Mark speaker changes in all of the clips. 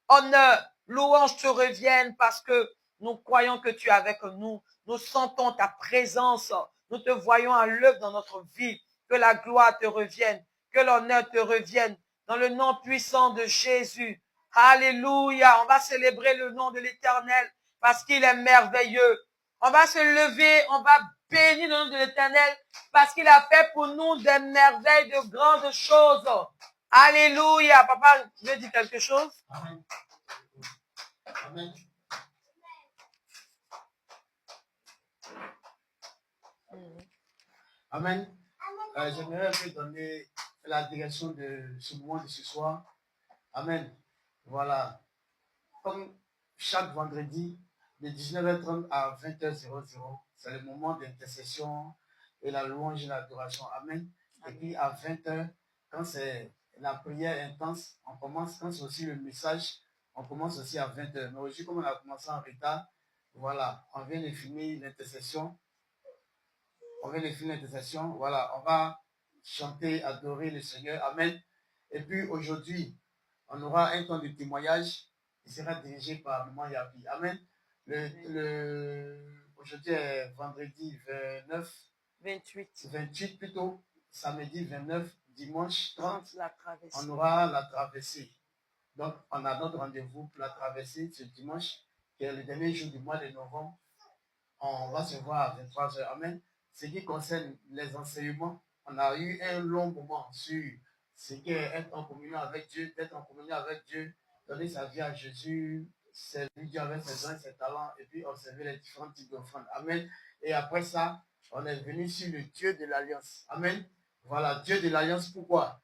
Speaker 1: honneur, louange te reviennent parce que nous croyons que tu es avec nous. Nous sentons ta présence. Nous te voyons à l'œuvre dans notre vie. Que la gloire te revienne, que l'honneur te revienne. Dans le nom puissant de Jésus. Alléluia. On va célébrer le nom de l'Éternel parce qu'il est merveilleux. On va se lever, on va bénir le nom de l'Éternel parce qu'il a fait pour nous des merveilles, de grandes choses. Alléluia. Papa veut dire quelque chose?
Speaker 2: Amen. Amen. Amen. J'aimerais un peu donner la direction de ce moment de ce soir. Amen. Voilà. Comme chaque vendredi, de 19h30 à 20h00, c'est le moment d'intercession et la louange et l'adoration. Amen. Et puis à 20h, quand c'est la prière intense, on commence, quand c'est aussi le message, on commence aussi à 20h. Mais aujourd'hui, comme on a commencé en retard, voilà, on vient de finir l'intercession. Voilà, on va chanter, adorer le Seigneur. Amen. Et puis aujourd'hui, on aura un temps de témoignage qui sera dirigé par Maman Yapi. Amen. Aujourd'hui est vendredi 28 plutôt, samedi 29, dimanche 30, on aura la traversée. Donc, on a notre rendez-vous pour la traversée ce dimanche, qui est le dernier jour du mois de novembre. On va se voir à 23h. Amen. Ce qui concerne les enseignements, on a eu un long moment sur ce qu'est être en communion avec Dieu, d'être en communion avec Dieu, donner sa vie à Jésus, servir Dieu avec ses dons et ses talents, et puis observer les différents types d'offrandes. Amen. Et après ça, on est venu sur le Dieu de l'Alliance. Amen. Voilà, Dieu de l'Alliance, pourquoi?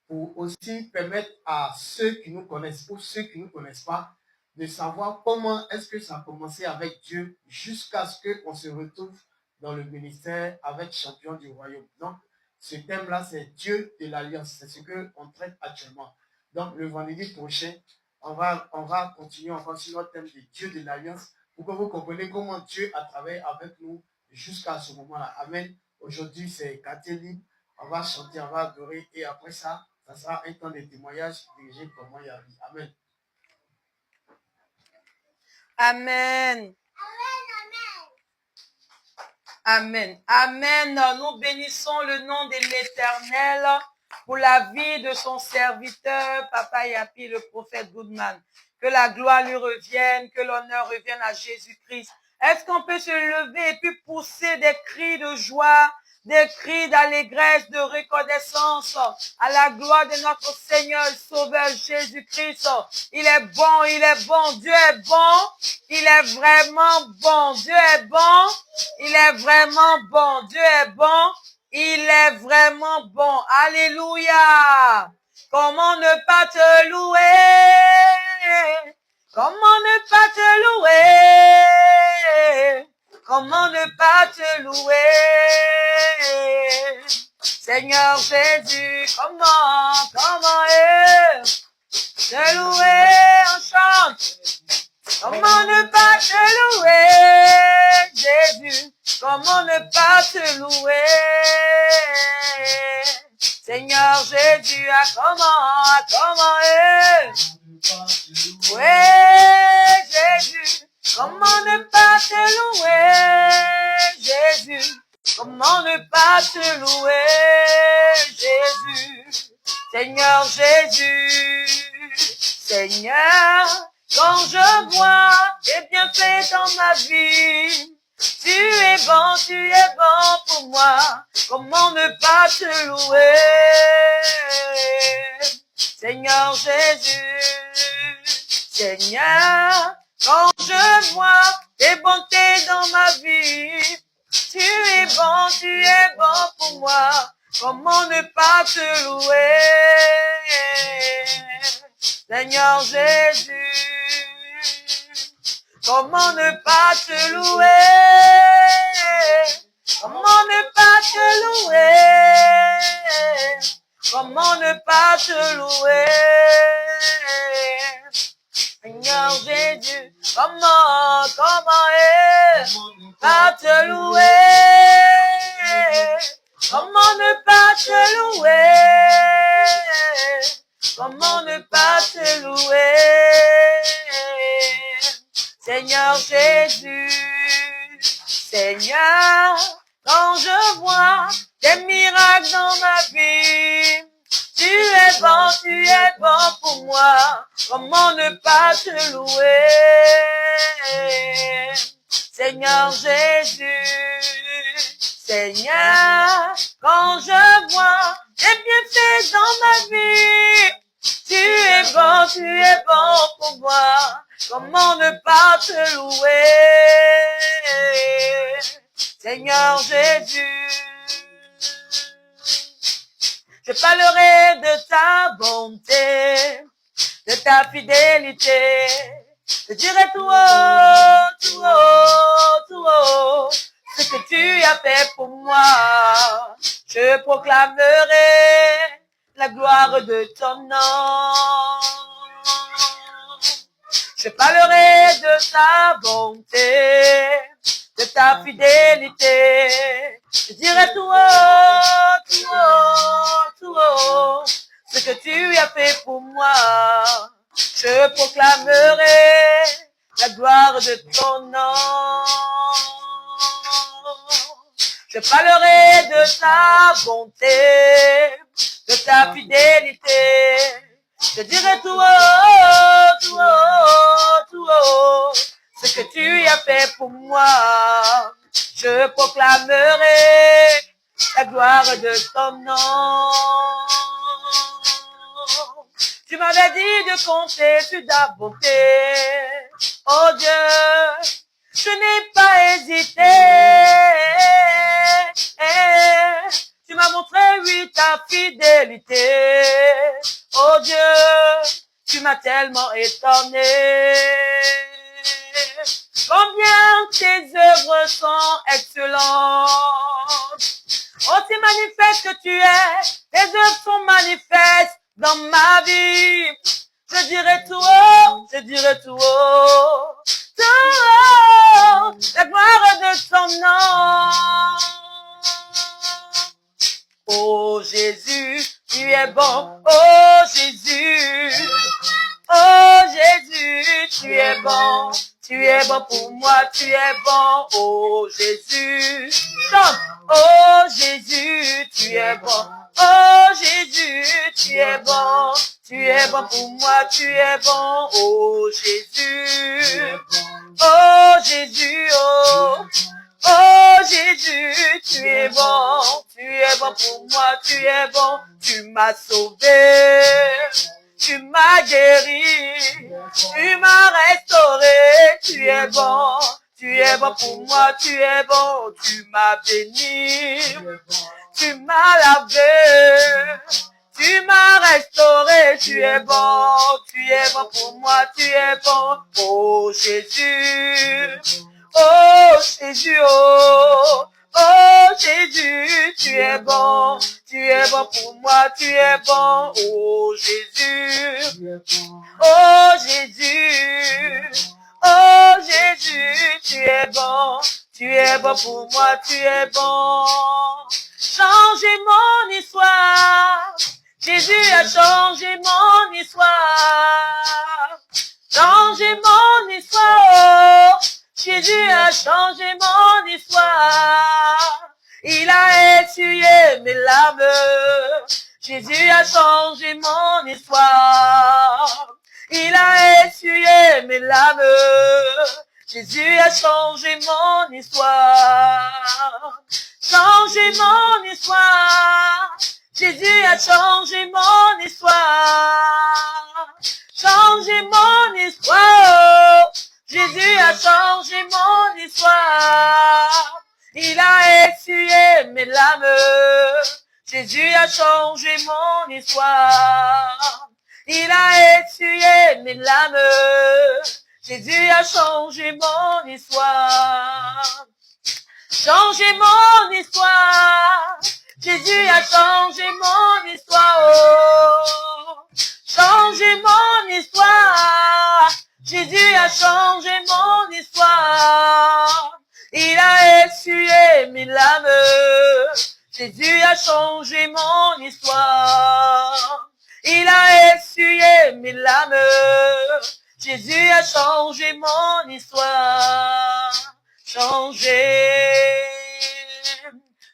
Speaker 2: Pour aussi permettre à ceux qui nous connaissent, ou ceux qui ne nous connaissent pas, de savoir comment est-ce que ça a commencé avec Dieu jusqu'à ce qu'on se retrouve dans le ministère avec champion du royaume. Donc, ce thème-là, c'est Dieu de l'Alliance. C'est ce qu'on traite actuellement. Donc, le vendredi prochain, on va continuer encore sur notre thème de Dieu de l'Alliance pour que vous compreniez comment Dieu a travaillé avec nous jusqu'à ce moment-là. Amen. Aujourd'hui, c'est quartier libre. On va chanter, on va adorer et après ça, ça sera un temps de témoignage dirigé par moi, Yavi. Amen.
Speaker 1: Amen. Amen. Amen. Nous bénissons le nom de l'Éternel pour la vie de son serviteur, Papa Yapi, le prophète Goodman. Que la gloire lui revienne, que l'honneur revienne à Jésus-Christ. Est-ce qu'on peut se lever et puis pousser des cris de joie, des cris d'allégresse, de reconnaissance à la gloire de notre Seigneur et Sauveur Jésus-Christ. Il est bon, Dieu est bon, il est vraiment bon, Dieu est bon, il est vraiment bon, Dieu est bon, il est vraiment bon. Alléluia. Comment ne pas te louer? Comment ne pas te louer? Comment ne pas te louer? Seigneur Jésus, comment te louer, on chante. Comment ne pas te louer, Jésus? Comment ne pas te louer? Seigneur Jésus, comment ouais, Jésus, comment ne pas te louer, Jésus? Comment ne pas te louer, Jésus? Seigneur Jésus, Seigneur, quand je vois tes bienfaits dans ma vie, tu es bon pour moi. Comment ne pas te louer, Seigneur Jésus, Seigneur, quand je vois tes bontés dans ma vie, tu es bon pour moi. Comment ne pas te louer, Seigneur Jésus? Comment ne pas te louer? Comment ne pas te louer? Comment ne pas te louer? Seigneur Jésus, comment pas te louer? Comment ne pas te louer? Comment ne pas te louer? Seigneur Jésus, Seigneur, quand je vois des miracles dans ma vie, tu es bon pour moi, comment ne pas te louer? Seigneur Jésus, Seigneur, quand je vois des bienfaits dans ma vie, tu es bon pour moi, comment ne pas te louer? Seigneur Jésus, je parlerai de ta bonté, de ta fidélité. Je dirai tout haut, tout haut, tout haut, ce que tu as fait pour moi. Je proclamerai la gloire de ton nom. Je parlerai de ta bonté, de ta fidélité. Je dirai tout haut, tout haut, tout haut, ce que tu as fait pour moi. Je proclamerai la gloire de ton nom. Je parlerai de ta bonté, de ta fidélité. Je dirai tout haut, tout haut, tout haut, ce que tu as fait pour moi. Je proclamerai la gloire de ton nom. Tu m'avais dit de compter sur ta bonté. Oh Dieu, je n'ai pas hésité. Tu m'as montré, oui, ta fidélité. Oh Dieu, tu m'as tellement étonné. Combien tes œuvres sont excellentes. Oh, c'est manifeste que tu es. Tes œuvres sont manifestes dans ma vie. Je dirai tout haut, je dirai tout haut, tout haut, la gloire de ton nom. Oh Jésus, tu es bon, oh Jésus, oh Jésus, tu es bon pour moi, tu es bon, oh Jésus, chante, oh Jésus, tu es bon, oh Jésus, tu es bon pour moi, tu es bon, oh Jésus, oh Jésus, oh Jésus, tu es bon pour moi, tu es bon, tu m'as sauvé, tu m'as guéri, tu m'as restauré, tu es bon pour moi, tu es bon, tu m'as béni, tu m'as lavé, tu m'as restauré, tu es bon pour moi, tu es bon, oh Jésus, oh Jésus, oh Jésus, tu es bon pour moi, tu es bon, oh Jésus, oh Jésus, oh Jésus, tu es bon pour moi, tu es bon. Changez mon histoire, Jésus a changé mon histoire. Changez mon histoire, Jésus a changé mon histoire. Il a essuyé mes larmes, Jésus a changé mon histoire. Il a essuyé mes larmes, Jésus a changé mon histoire. Changé mon histoire, Jésus a changé mon histoire. Changé mon histoire, Jésus a changé mon histoire. Il a essuyé mes larmes, Jésus a changé mon histoire. Il a essuyé mes larmes, Jésus a changé mon histoire. Changé mon histoire, Jésus a changé mon histoire. Oh. Changé mon histoire, Jésus a changé mon histoire. Il a essuyé mes larmes, Jésus a changé mon histoire. Il a essuyé mes larmes, Jésus a changé mon histoire. Changé.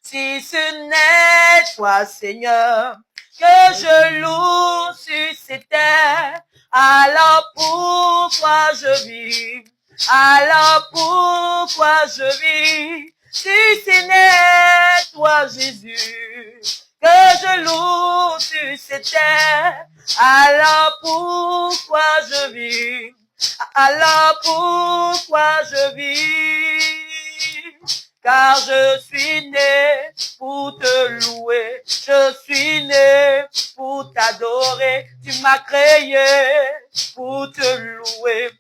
Speaker 1: Si ce n'est toi, Seigneur, que je loue sur ces terres, alors pourquoi je vis? Alors pourquoi je vis? Si ce n'est toi, Jésus, que je loue sur ces terres, alors pourquoi je vis? Alors pourquoi je vis? Car je suis né pour te louer, je suis né pour t'adorer, tu m'as créé pour te louer.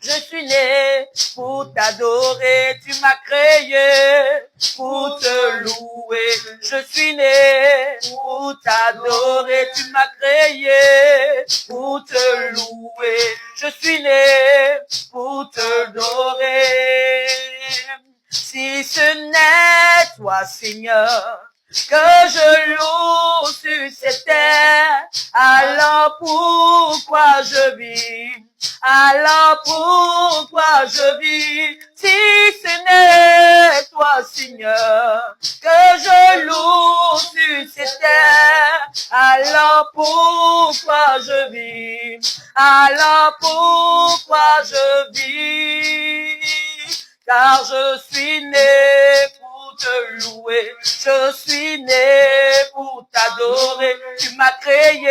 Speaker 1: Je suis né pour t'adorer, tu m'as créé pour te louer. Je suis né pour t'adorer, tu m'as créé pour te louer. Je suis né pour t'adorer. Si ce n'est toi, Seigneur, que je loue sur cette terre, alors pourquoi je vis? Alors pourquoi je vis? Si ce n'est toi, Seigneur, que je loue sur cette terre, alors pourquoi je vis? Alors pourquoi je vis? Car je suis né pour te louer, je suis né pour t'adorer, tu m'as créé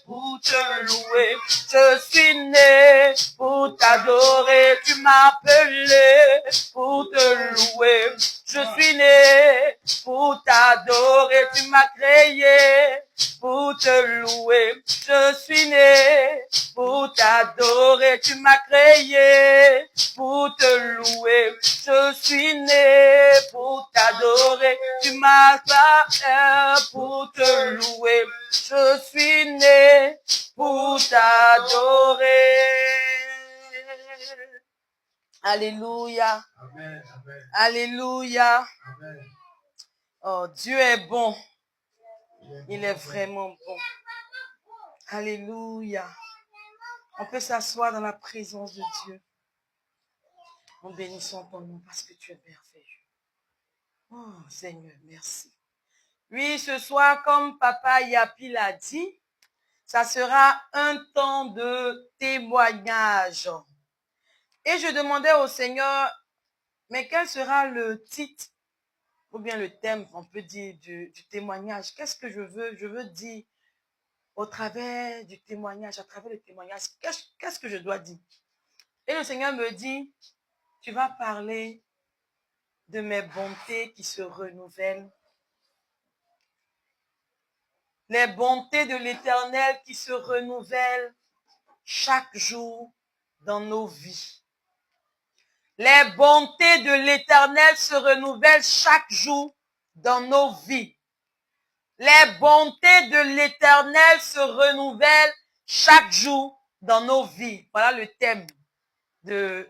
Speaker 1: pour te louer, je suis né pour t'adorer, tu m'as appelé pour te louer, je suis né pour t'adorer, tu m'as créé pour te louer, je suis né pour t'adorer, tu m'as créé pour te louer, je suis né pour t'adorer, tu m'as créé pour te louer, je suis né pour t'adorer. Alléluia.
Speaker 2: Amen. Amen.
Speaker 1: Alléluia.
Speaker 2: Amen.
Speaker 1: Oh, Dieu est bon. Il est vraiment bon. Alléluia. On peut s'asseoir dans la présence de Dieu. En bénissant ton nom parce que tu es merveilleux. Oh, Seigneur, merci. Oui, ce soir, comme Papa Yapi l'a dit, ça sera un temps de témoignage. Et je demandais au Seigneur, mais quel sera le titre ou bien le thème, on peut dire, du témoignage? Qu'est-ce que je veux? Je veux dire au travers du témoignage, à travers le témoignage, qu'est-ce que je dois dire? Et le Seigneur me dit, tu vas parler de mes bontés qui se renouvellent. Les bontés de l'Éternel qui se renouvellent chaque jour dans nos vies. Les bontés de l'Éternel se renouvellent chaque jour dans nos vies. Les bontés de l'Éternel se renouvellent chaque jour dans nos vies. Voilà le thème du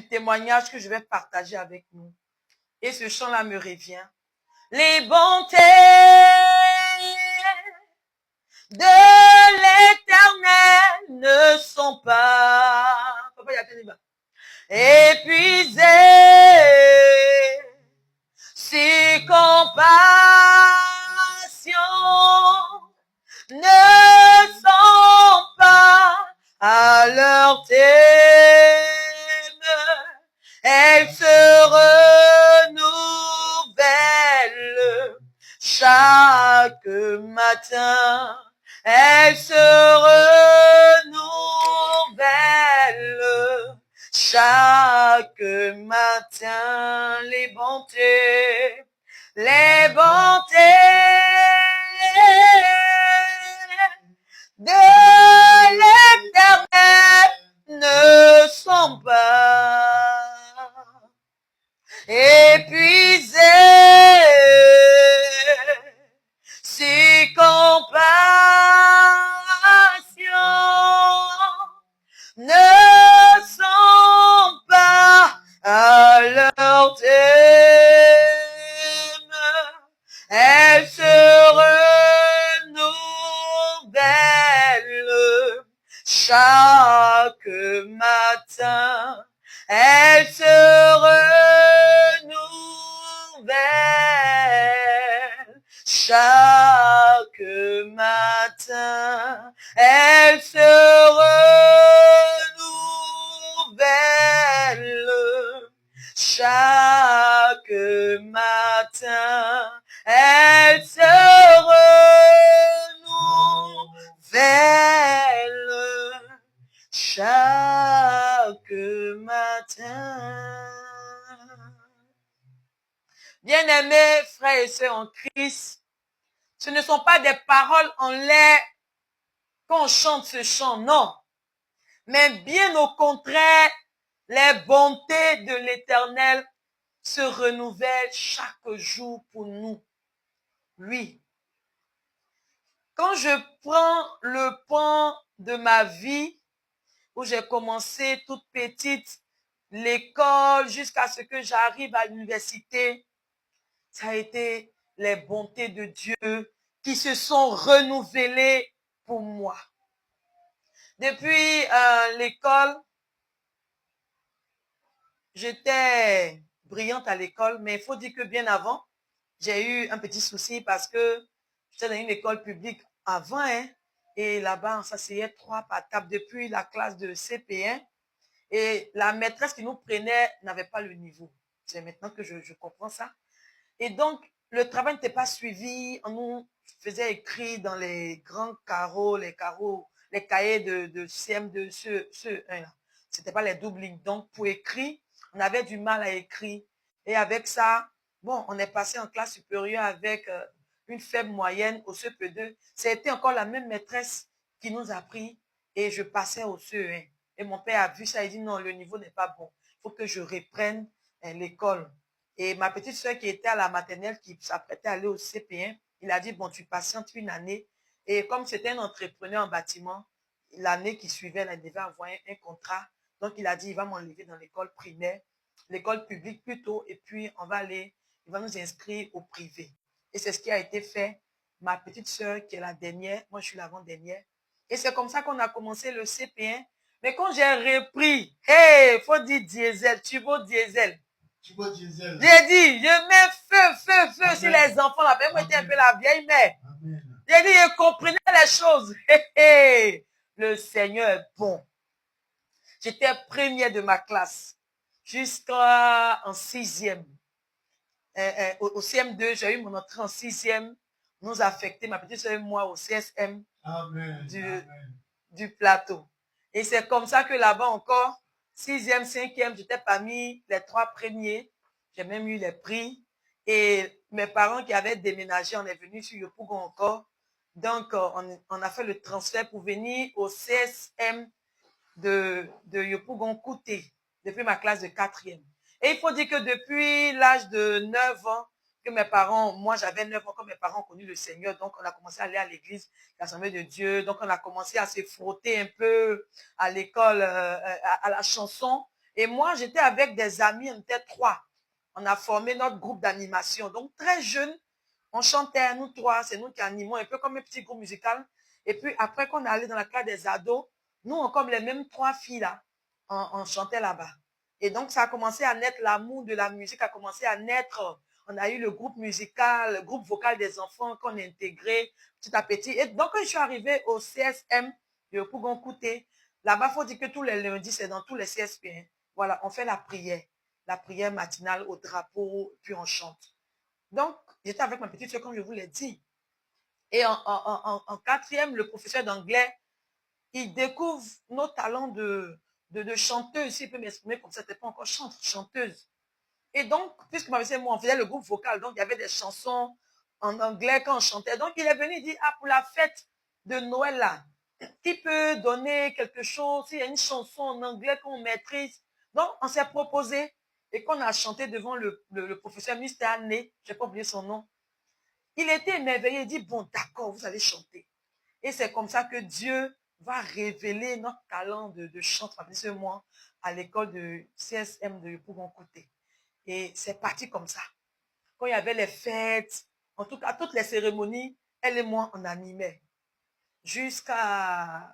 Speaker 1: témoignage que je vais partager avec nous. Et ce chant-là me revient. Les bontés de l'Éternel ne sont pas épuisées. Ses compassions ne sont pas à leur terme. Elles se renouvellent chaque matin. Elles se renouvellent chaque matin. Les bontés de l'Éternel ne sont pas épuisées. Ses compassions ne sont pas à leur Chaque matin, elle se renouvelle. Chaque matin, elle se renouvelle. Chaque matin, elle se renouvelle. Chaque matin. Bien-aimés frères et sœurs en Christ, ce ne sont pas des paroles en l'air quand on chante ce chant, non. Mais bien au contraire, les bontés de l'Éternel se renouvellent chaque jour pour nous. Oui. Quand je prends le pan de ma vie, où j'ai commencé toute petite, l'école, jusqu'à ce que j'arrive à l'université, ça a été les bontés de Dieu qui se sont renouvelées pour moi. Depuis l'école, j'étais brillante à l'école, mais il faut dire que bien avant, j'ai eu un petit souci parce que j'étais dans une école publique avant, hein, et là-bas, on s'asseyait 3 par table depuis la classe de CP1. Et la maîtresse qui nous prenait n'avait pas le niveau. C'est maintenant que je comprends ça. Et donc, le travail n'était pas suivi. On nous faisait écrire dans les grands carreaux, les cahiers de CM2, ceux 1 là. C'était pas les doubles lignes. Donc, pour écrire, on avait du mal à écrire. Et avec ça, bon, on est passé en classe supérieure avec une faible moyenne au CP2. C'était encore la même maîtresse qui nous a pris et je passais au CE1. Et mon père a vu ça, il dit non, le niveau n'est pas bon. Il faut que je reprenne l'école. Et ma petite soeur qui était à la maternelle, qui s'apprêtait à aller au CP1, il a dit, bon, tu patientes une année. Et comme c'était un entrepreneur en bâtiment, l'année qui suivait, il devait avoir un contrat. Donc, il a dit, il va m'enlever dans l'école primaire, l'école publique plutôt, et puis on va aller, il va nous inscrire au privé. Et c'est ce qui a été fait. Ma petite soeur, qui est la dernière, moi je suis l'avant-dernière. Et c'est comme ça qu'on a commencé le CP1. Mais quand j'ai repris, hey, faut dire diesel, turbo diesel.
Speaker 2: Tu vois, diesel.
Speaker 1: J'ai dit, je mets feu sur les enfants là. Moi, j'étais un peu la vieille mère. J'ai dit, je comprenais les choses. Le Seigneur est bon. J'étais première de ma classe jusqu'en 6e. Au CM2, j'ai eu mon entrée en 6e. Nous affecté, ma petite soeur et moi, au CSM du plateau. Et c'est comme ça que là-bas encore, 6e, 5e, j'étais parmi les 3 premiers. J'ai même eu les prix. Et mes parents qui avaient déménagé, on est venu sur Yopougon encore. Donc, on a fait le transfert pour venir au CSM de Yopougon-Kouté, depuis ma classe de 4e. Et il faut dire que depuis l'âge de 9 ans, que mes parents, moi j'avais 9 ans quand mes parents ont connu le Seigneur, donc on a commencé à aller à l'église, l'Assemblée de Dieu, donc on a commencé à se frotter un peu à l'école, à la chanson. Et moi j'étais avec des amis, on était 3. On a formé notre groupe d'animation. Donc très jeune, on chantait, nous 3, c'est nous qui animons, un peu comme un petit groupe musical. Et puis après qu'on est allé dans la classe des ados, nous, comme les mêmes 3 filles là, on chantait là-bas. Et donc, ça a commencé à naître, l'amour de la musique a commencé à naître. On a eu le groupe musical, le groupe vocal des enfants qu'on a intégré petit à petit. Et donc, quand je suis arrivée au CSM de Pougon-Kouté, là-bas, il faut dire que tous les lundis, c'est dans tous les CSP. Hein. Voilà, on fait la prière matinale au drapeau, puis on chante. Donc, j'étais avec ma petite soeur, comme je vous l'ai dit. Et en 4e, le professeur d'anglais, il découvre nos talents de chanteuse, s'il peut m'exprimer comme ça, c'était pas encore chanteuse. Et donc, puisque ma et moi, on faisait le groupe vocal, donc il y avait des chansons en anglais quand on chantait. Donc, il est venu, il dit, ah, pour la fête de Noël, là, qui peut donner quelque chose, s'il y a une chanson en anglais qu'on maîtrise. Donc, on s'est proposé et qu'on a chanté devant le professeur Mr. Anné, je n'ai pas oublié son nom. Il était émerveillé, il dit, bon, d'accord, vous allez chanter. Et c'est comme ça que Dieu va révéler notre talent de chant, moi, à l'école de CSM de Pougon-Kouté. Et c'est parti comme ça. Quand il y avait les fêtes, en tout cas, toutes les cérémonies, elle et moi, on animait. Jusqu'à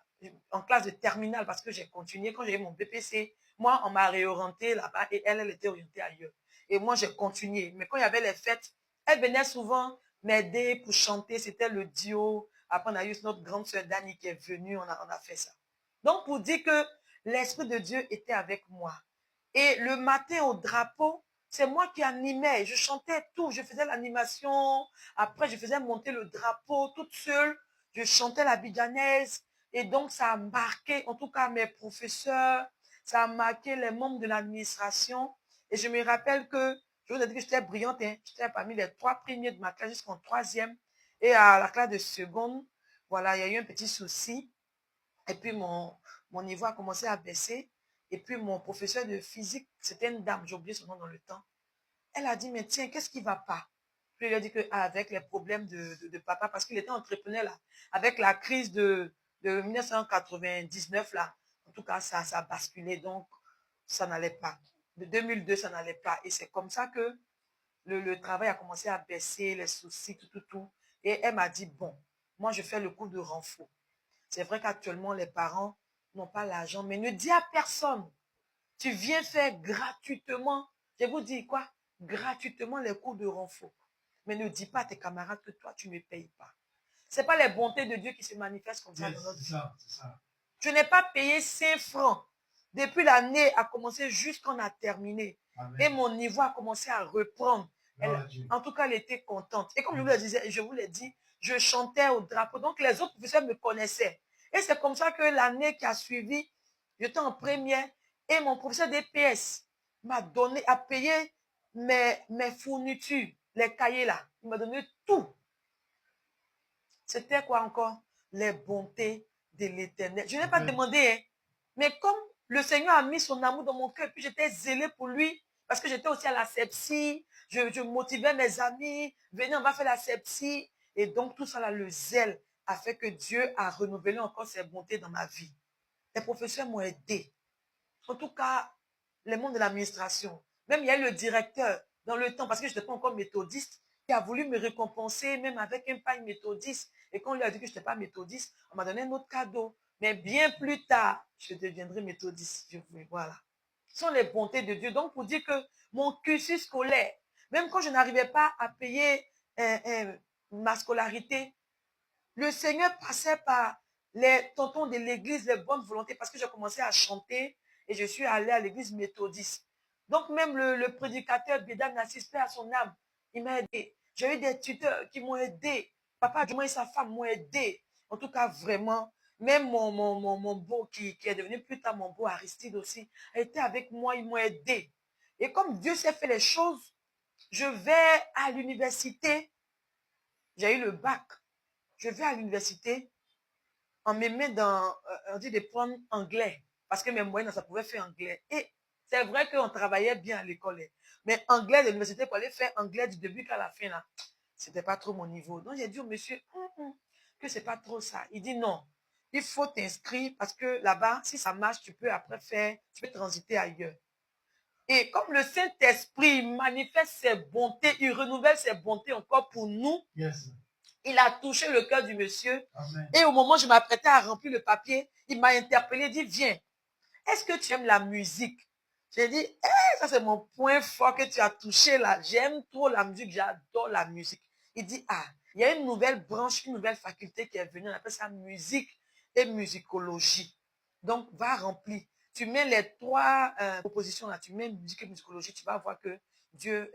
Speaker 1: en classe de terminale parce que j'ai continué. Quand j'ai eu mon BPC, moi, on m'a réorienté là-bas et elle était orientée ailleurs. Et moi, j'ai continué. Mais quand il y avait les fêtes, elle venait souvent m'aider pour chanter. C'était le duo. Après, on a eu notre grande sœur Dani qui est venue. On a fait ça. Donc, pour dire que l'Esprit de Dieu était avec moi. Et le matin au drapeau, c'est moi qui animais. Je chantais tout. Je faisais l'animation. Après, je faisais monter le drapeau toute seule. Je chantais la bidjanaise. Et donc, ça a marqué, en tout cas, mes professeurs. Ça a marqué les membres de l'administration. Et je me rappelle que, je vous ai dit que j'étais brillante. Hein. J'étais parmi les 3 premiers de ma classe jusqu'en 3e. Et à la classe de seconde, voilà, il y a eu un petit souci. Et puis, mon niveau a commencé à baisser. Et puis, mon professeur de physique, c'était une dame, j'ai oublié son nom dans le temps. Elle a dit, mais tiens, qu'est-ce qui ne va pas? Puis, il a dit qu'avec les problèmes de papa, parce qu'il était entrepreneur là, avec la crise de 1999 là, en tout cas, ça a basculé. Donc, ça n'allait pas. De 2002, ça n'allait pas. Et c'est comme ça que le travail a commencé à baisser, les soucis, tout. Et elle m'a dit, bon, moi, je fais le cours de renfort. C'est vrai qu'actuellement, les parents n'ont pas l'argent, mais ne dis à personne. Tu viens faire gratuitement, je vous dis quoi? Gratuitement les cours de renfort. Mais ne dis pas à tes camarades que toi, tu ne payes pas. Ce n'est pas les bontés de Dieu qui se manifestent comme ça dans notre vie. Je n'ai pas payé 5 francs. Depuis l'année a commencé jusqu'on a terminé. Amen. Et mon niveau a commencé à reprendre. En tout cas, elle était contente. Et comme je vous l'ai dit, je chantais au drapeau. Donc, les autres professeurs me connaissaient. Et c'est comme ça que l'année qui a suivi, j'étais en première. Et mon professeur d'EPS a payé mes fournitures, les cahiers là. Il m'a donné tout. C'était quoi encore? Les bontés de l'Éternel. Je n'ai pas demandé, hein, mais comme le Seigneur a mis son amour dans mon cœur, puis j'étais zélée pour lui, parce que j'étais aussi à la sepsie, je motivais mes amis, venez, on va faire la sepsie. Et donc, tout ça là, le zèle a fait que Dieu a renouvelé encore ses bontés dans ma vie. Les professeurs m'ont aidé. En tout cas, les membres de l'administration. Même il y a eu le directeur dans le temps, parce que je n'étais pas encore méthodiste, qui a voulu me récompenser, même avec un pain méthodiste. Et quand on lui a dit que je n'étais pas méthodiste, on m'a donné un autre cadeau. Mais bien plus tard, je deviendrai méthodiste. Voilà. Ce sont les bontés de Dieu. Donc, pour dire que mon cursus scolaire, même quand je n'arrivais pas à payer ma scolarité, le Seigneur passait par les tontons de l'église, les bonnes volontés, parce que j'ai commencé à chanter et je suis allée à l'église méthodiste. Donc, même le prédicateur Bédane n'assistait à son âme. Il m'a aidé. J'ai eu des tuteurs qui m'ont aidé. Papa Dumont et sa femme m'ont aidé. En tout cas, vraiment, même mon beau qui est devenu plus tard mon beau Aristide aussi, a été avec moi, ils m'ont aidé. Et comme Dieu s'est fait les choses, je vais à l'université. J'ai eu le bac. Je vais à l'université. On me met on dit de prendre anglais. Parce que mes moyens, ça pouvait faire anglais. Et c'est vrai qu'on travaillait bien à l'école. Mais anglais de l'université, pour aller faire anglais du début qu'à la fin, là, c'était pas trop mon niveau. Donc, j'ai dit au monsieur, que c'est pas trop ça. Il dit non. Il faut t'inscrire parce que là-bas, si ça marche, tu peux après tu peux transiter ailleurs. Et comme le Saint-Esprit manifeste ses bontés, il renouvelle ses bontés encore pour nous. Yes. Il a touché le cœur du monsieur. Amen. Et au moment où je m'apprêtais à remplir le papier, il m'a interpellé, il dit, viens, est-ce que tu aimes la musique? J'ai dit, ça c'est mon point fort que tu as touché là. J'aime trop la musique, j'adore la musique. Il dit, il y a une nouvelle branche, une nouvelle faculté qui est venue, on appelle ça musique et musicologie. Donc, va remplir. Tu mets les 3 propositions là, tu mets musique et musicologie, tu vas voir que Dieu,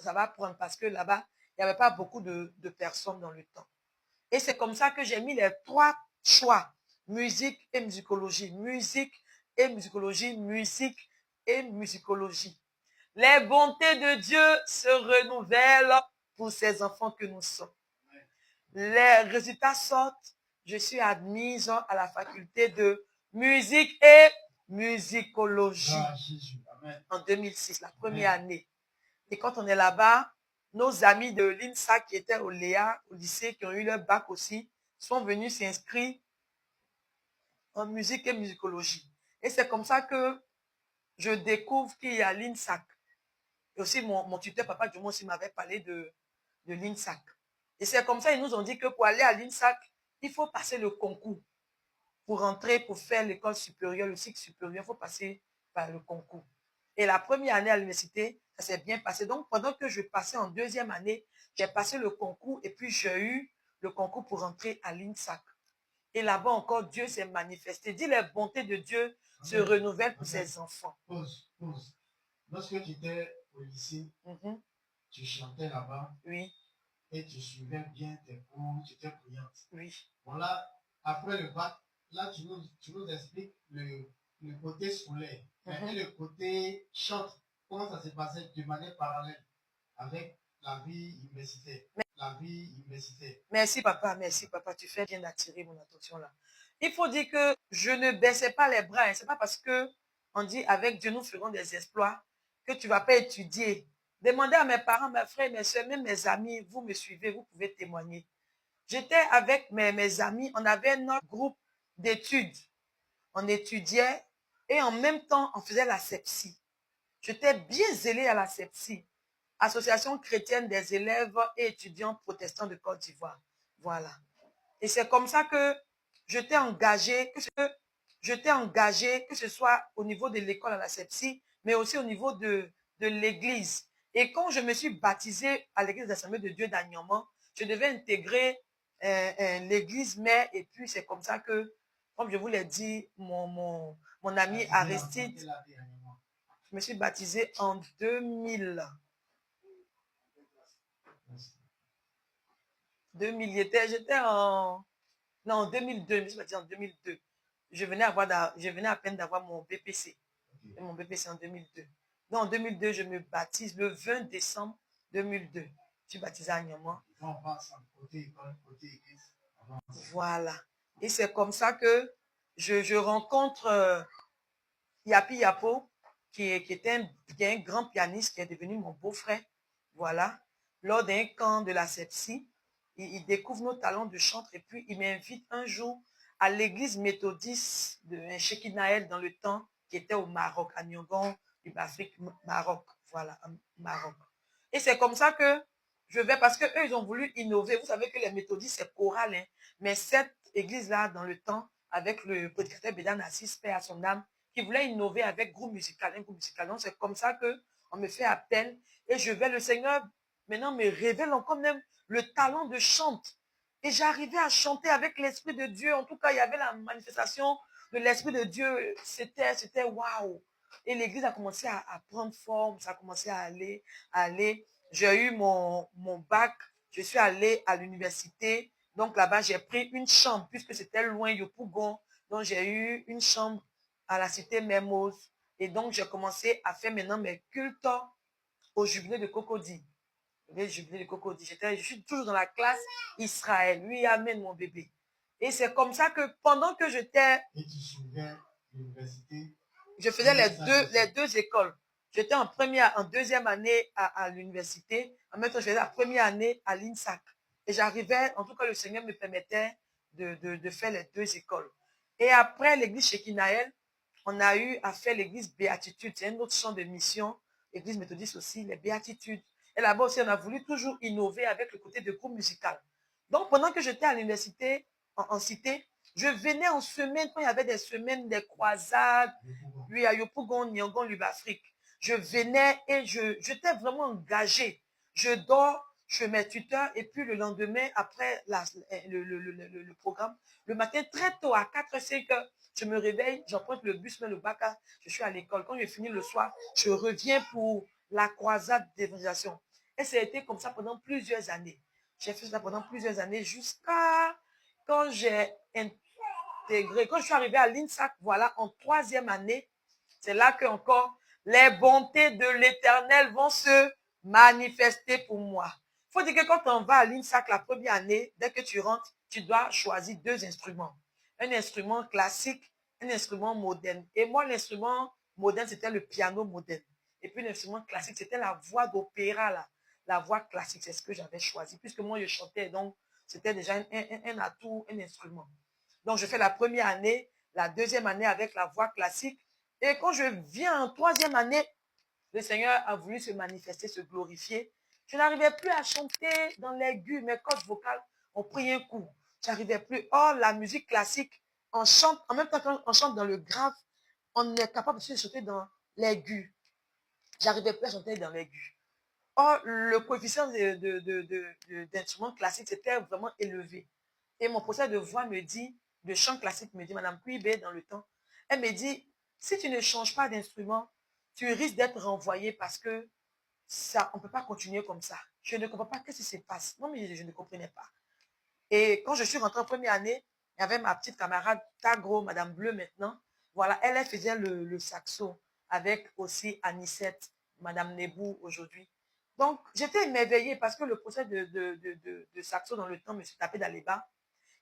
Speaker 1: ça va prendre parce que là-bas, il n'y avait pas beaucoup de personnes dans le temps. Et c'est comme ça que j'ai mis les 3 choix. Musique et musicologie. Musique et musicologie. Musique et musicologie. Les bontés de Dieu se renouvellent pour ces enfants que nous sommes. Les résultats sortent. Je suis admise à la faculté de musique et musicologie en 2006, la première année. Et quand on est là-bas, nos amis de l'INSA qui étaient au Léa, au lycée, qui ont eu leur bac aussi, sont venus s'inscrire en musique et musicologie. Et c'est comme ça que je découvre qu'il y a l'INSAC. Et aussi, mon tuteur, Papa Dumont, aussi m'avait parlé de l'INSAC. Et c'est comme ça, ils nous ont dit que pour aller à l'INSAC, il faut passer le concours. pour rentrer, pour faire l'école supérieure, le cycle supérieur, il faut passer par le concours. Et la première année à l'université, ça s'est bien passé. Donc, pendant que je passais en deuxième année, j'ai passé le concours et puis j'ai eu le concours pour rentrer à l'INSAC. Et là-bas encore, Dieu s'est manifesté. Dis, les bontés de Dieu se renouvellent pour ses enfants.
Speaker 2: Pause. Lorsque tu étais au lycée, tu chantais là-bas.
Speaker 1: Oui.
Speaker 2: Et tu suivais bien tes cours, tu étais brillante.
Speaker 1: Oui.
Speaker 2: Bon là, après le bac, là tu nous expliques le côté scolaire. Et le côté chant, comment ça s'est passé de manière parallèle avec la vie universitaire. Merci papa,
Speaker 1: tu fais bien d'attirer mon attention là. Il faut dire que je ne baissais pas les bras. Hein. C'est pas parce que on dit avec Dieu nous ferons des exploits que tu vas pas étudier. Demandez à mes parents, mes frères, mes soeurs, même mes amis, vous me suivez, vous pouvez témoigner. J'étais avec mes amis, on avait notre groupe d'études. On étudiait et en même temps, on faisait la sepsie. J'étais bien zélée à la sepsie. Association chrétienne des élèves et étudiants protestants de Côte d'Ivoire. Voilà. Et c'est comme ça que je t'ai engagé, que ce soit au niveau de l'école à la sepsie, mais aussi au niveau de l'église. Et quand je me suis baptisée à l'église d'Assemblée de Dieu d'Agnoman, je devais intégrer l'église mère. Et puis c'est comme ça que, comme je vous l'ai dit, mon ami Aristide, je me suis baptisée en 2000. 2000, j'étais en... Non, en 2002, je me suis baptisée en 2002. Je venais à peine d'avoir mon BPC. Et mon BPC en 2002. Donc en 2002, je me baptise le 20 décembre 2002. Je suis baptisée à Agnoman. Voilà. Et c'est comme ça que je rencontre Yapi Yapo, qui est un grand pianiste, qui est devenu mon beau-frère. Voilà. Lors d'un camp de la sepsie, il découvre nos talents de chantre et puis il m'invite un jour à l'église méthodiste de Shekinah dans le temps qui était au Maroc, à Nyangon, Afrique, Maroc. Voilà, Maroc. Et c'est comme ça que je vais, parce qu'eux, ils ont voulu innover. Vous savez que les méthodistes, c'est choral, hein? Mais cette église-là, dans le temps, avec le prédicateur Bédan Assis, paix à son âme, qui voulait innover avec un groupe musical. Donc, c'est comme ça qu'on me fait appel et je vais, le Seigneur maintenant me révèle encore même le talent de chante. Et j'arrivais à chanter avec l'Esprit de Dieu. En tout cas, il y avait la manifestation de l'Esprit de Dieu. C'était waouh. Et l'église a commencé à prendre forme, ça a commencé à aller. J'ai eu mon bac, je suis allée à l'université. Donc là-bas, j'ai pris une chambre, puisque c'était loin, Yopougon. Donc j'ai eu une chambre à la cité Mermoz. Et donc, j'ai commencé à faire maintenant mes cultes au jubilé de Cocody. Le jubilé de Cocody. Je suis toujours dans la classe Israël. Lui, amène mon bébé. Et c'est comme ça que pendant que j'étais...
Speaker 2: Et tu suivais l'université?
Speaker 1: Je faisais les deux écoles. J'étais en deuxième année à l'université. En même temps, je faisais la première année à l'INSAC. Et j'arrivais, en tout cas, le Seigneur me permettait de faire les deux écoles. Et après l'église Shekinah, on a eu à faire l'église Béatitude. C'est un autre champ de mission. L'église méthodiste aussi, les Béatitudes. Et là-bas aussi, on a voulu toujours innover avec le côté de groupe musical. Donc, pendant que j'étais à l'université, en cité, je venais en semaine, quand il y avait des semaines, des croisades, lui à Yopougon, Nyangon, Lubafrique. Je venais et j'étais vraiment engagée. Je dors chez mes tuteurs et puis le lendemain, après le programme, le matin, très tôt, à 4-5 heures, je me réveille, j'emprunte le bus, mais le bac, je suis à l'école. Quand je finis le soir, je reviens pour la croisade d'évangélisation. Et ça a été comme ça pendant plusieurs années. J'ai fait ça pendant plusieurs années jusqu'à quand j'ai intégré, quand je suis arrivée à l'INSAC, voilà, en troisième année, c'est là que encore les bontés de l'Éternel vont se manifester pour moi. Il faut dire que quand on va à l'INSAC la première année, dès que tu rentres, tu dois choisir deux instruments. Un instrument classique, un instrument moderne. Et moi, l'instrument moderne, c'était le piano moderne. Et puis l'instrument classique, c'était la voix d'opéra, là. La voix classique, c'est ce que j'avais choisi. Puisque moi, je chantais, donc c'était déjà un atout, un instrument. Donc, je fais la première année, la deuxième année avec la voix classique. Et quand je viens en troisième année, le Seigneur a voulu se manifester, se glorifier. Je n'arrivais plus à chanter dans l'aigu, mes cordes vocales ont pris un coup. Je n'arrivais plus. Or, la musique classique on chante, en même temps qu'on chante dans le grave, on est capable aussi de chanter dans l'aigu. J'arrivais plus à chanter dans l'aigu. Or, le coefficient d'instruments classiques, c'était vraiment élevé. Et mon professeur de voix me dit, de chant classique, me dit, Madame Kuibe, dans le temps, elle me dit, si tu ne changes pas d'instrument, tu risques d'être renvoyé parce que ça, on ne peut pas continuer comme ça. Je ne comprends pas qu'est-ce qui se passe. Non, mais je ne comprenais pas. Et quand je suis rentrée en première année, il y avait ma petite camarade Tagro, Madame Bleu maintenant. Voilà, elle faisait le saxo avec aussi Anicette, Madame Nebou aujourd'hui. Donc, j'étais émerveillée parce que le procès de saxo dans le temps me suis tapé dans les bas.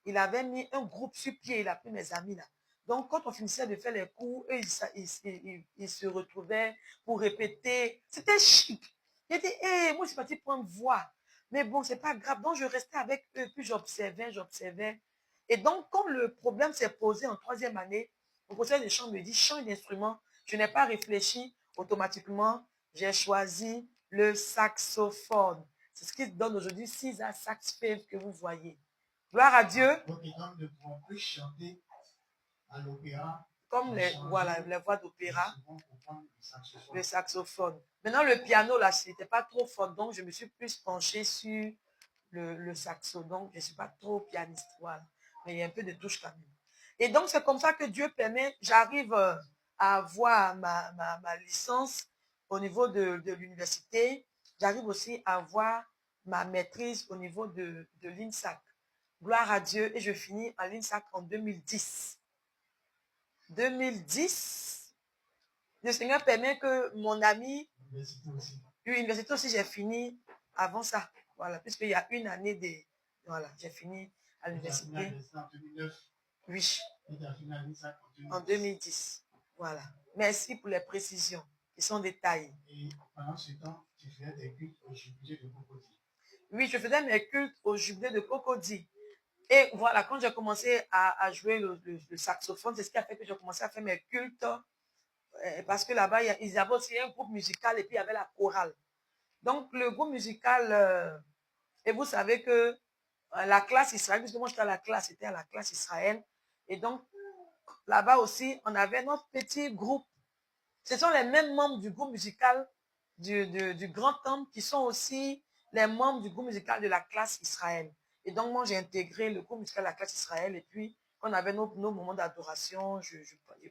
Speaker 1: Il avait mis un groupe sur pied, il a pris mes amis là. Donc, quand on finissait de faire les cours, eux, ils se retrouvaient pour répéter. C'était chic. J'ai dit, hé, moi, je suis partie prendre voix. Mais bon, c'est pas grave. Donc, je restais avec eux, puis j'observais. Et donc, quand le problème s'est posé en troisième année, le professeur de chant me dit, change d'instrument. Je n'ai pas réfléchi. Automatiquement, j'ai choisi le saxophone. C'est ce qui donne aujourd'hui 6 à sax que vous voyez. Gloire à Dieu.
Speaker 2: Donc, les gens ne pourront plus chanter à l'opéra.
Speaker 1: Comme les voix d'opéra, le saxophone. Maintenant, le piano, là, c'était pas trop fort, donc je me suis plus penchée sur le saxo. Donc, je ne suis pas trop pianiste, voilà. Mais il y a un peu de touche quand même. Et donc, c'est comme ça que Dieu permet, j'arrive à avoir ma licence au niveau de l'université. J'arrive aussi à avoir ma maîtrise au niveau de l'INSAC. Gloire à Dieu. Et je finis à l'INSAC en 2010. 2010, le Seigneur permet que mon ami, l'université aussi, j'ai fini avant ça. Voilà, puisqu'il y a une année de... Voilà, j'ai fini à l'université. Oui, en 2010. Voilà. Merci pour les précisions qui sont détaillées.
Speaker 2: Et pendant ce temps, tu faisais des cultes au jubilé de Cocody.
Speaker 1: Oui, je faisais mes cultes au jubilé de Cocody. Et voilà, quand j'ai commencé à jouer le saxophone, c'est ce qui a fait que j'ai commencé à faire mes cultes. Parce que là-bas, ils avaient aussi un groupe musical et puis il y avait la chorale. Donc, le groupe musical, et vous savez que la classe Israël, puisque moi j'étais à la classe, c'était à la classe Israël. Et donc, là-bas aussi, on avait notre petit groupe. Ce sont les mêmes membres du groupe musical du Grand Temple qui sont aussi les membres du groupe musical de la classe Israël. Et donc, moi, j'ai intégré le groupe musical de la classe Israël. Et puis, quand on avait nos moments d'adoration, je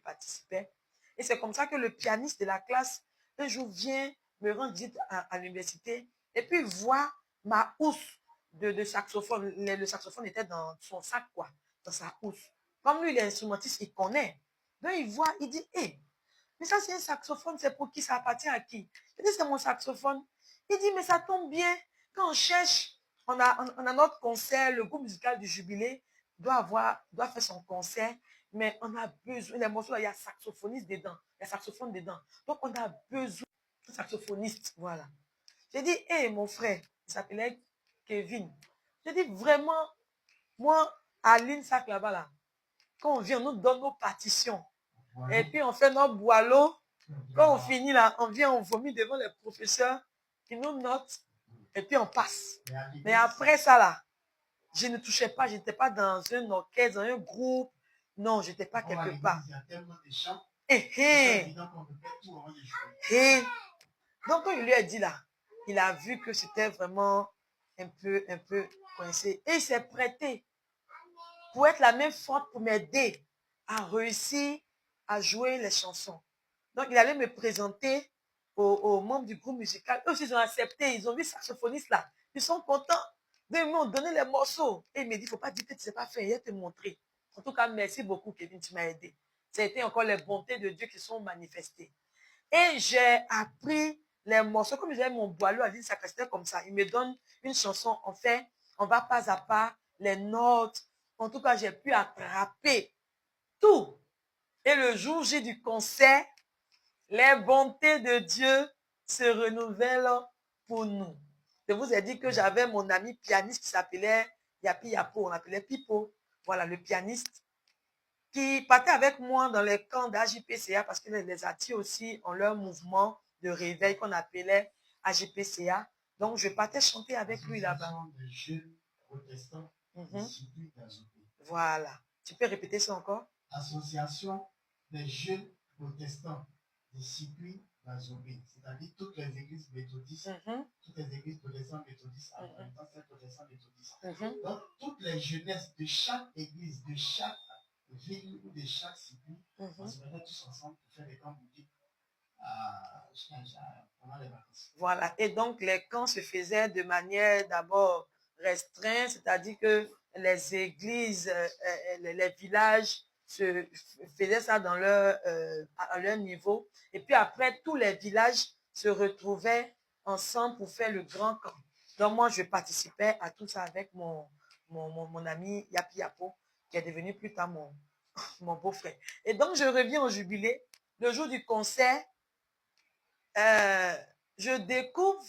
Speaker 1: participais. Et c'est comme ça que le pianiste de la classe, un jour, vient me rendre visite à l'université et puis voit ma housse de saxophone. Le saxophone était dans son sac, quoi, dans sa housse. Comme lui, il est instrumentiste, il connaît. Donc, il voit, il dit, hé, mais ça, c'est un saxophone, c'est pour qui? Ça appartient à qui? Je dis, c'est mon saxophone. Il dit, mais ça tombe bien. Quand on cherche, on a notre concert, le groupe musical du Jubilé doit faire son concert, mais on a besoin, les morceaux, il y a saxophoniste dedans, il y a saxophone dedans. Donc, on a besoin d'un saxophoniste, voilà. J'ai dit, hé, mon frère, il s'appelait Kevin. J'ai dit, vraiment, moi, à l'INSAC là-bas, là, quand on vient, on nous donne nos partitions. Et puis, on fait notre boileau. Quand on finit là, on vient, on vomit devant les professeurs qui nous notent. Et puis, on passe. Mais après ça, là, je ne touchais pas. Je n'étais pas dans un orchestre, dans un groupe. Non, je n'étais pas quelque part. Donc, quand il lui a dit là, il a vu que c'était vraiment un peu coincé. Et il s'est prêté pour être la même force pour m'aider à réussir à jouer les chansons. Donc, il allait me présenter aux membres du groupe musical. Eux aussi, ils ont accepté. Ils ont vu saxophoniste là. Ils sont contents. Ils m'ont donné les morceaux. Et il m'a dit, il ne faut pas dire que tu ne sais pas faire. Il va te montrer. En tout cas, merci beaucoup, Kevin, tu m'as aidé. Ça a été encore les bontés de Dieu qui sont manifestées. Et j'ai appris les morceaux. Comme j'avais mon boileau à dire, ça restait comme ça. Il me donne une chanson. En fait, on va pas à pas les notes. En tout cas, j'ai pu attraper tout. Et le jour J du concert, les bontés de Dieu se renouvellent pour nous. Je vous ai dit que j'avais mon ami pianiste qui s'appelait Yapi Yapo, on l'appelait Pipo. Voilà, le pianiste qui partait avec moi dans les camps d'AJPCA parce que les Atis aussi ont leur mouvement de réveil qu'on appelait AJPCA. Donc, je partais chanter avec lui là-bas. Voilà. Tu peux répéter ça encore?
Speaker 2: Association des jeunes protestants du circuit Bazobé, c'est-à-dire toutes les églises méthodistes, toutes les églises protestantes méthodistes, protestants méthodistes. Donc, toutes les jeunesses de chaque église, de chaque ville ou de chaque circuit, on se mettait tous ensemble pour faire des camps bouddhiques pendant les vacances.
Speaker 1: Voilà. Et donc, les camps se faisaient de manière d'abord restreinte, c'est-à-dire que les églises, les villages se faisaient ça dans à leur niveau. Et puis après, tous les villages se retrouvaient ensemble pour faire le grand camp. Donc, moi, je participais à tout ça avec mon ami Yapi Yapo, qui est devenu plus tard mon beau-frère. Et donc, je reviens au jubilé. Le jour du concert, je découvre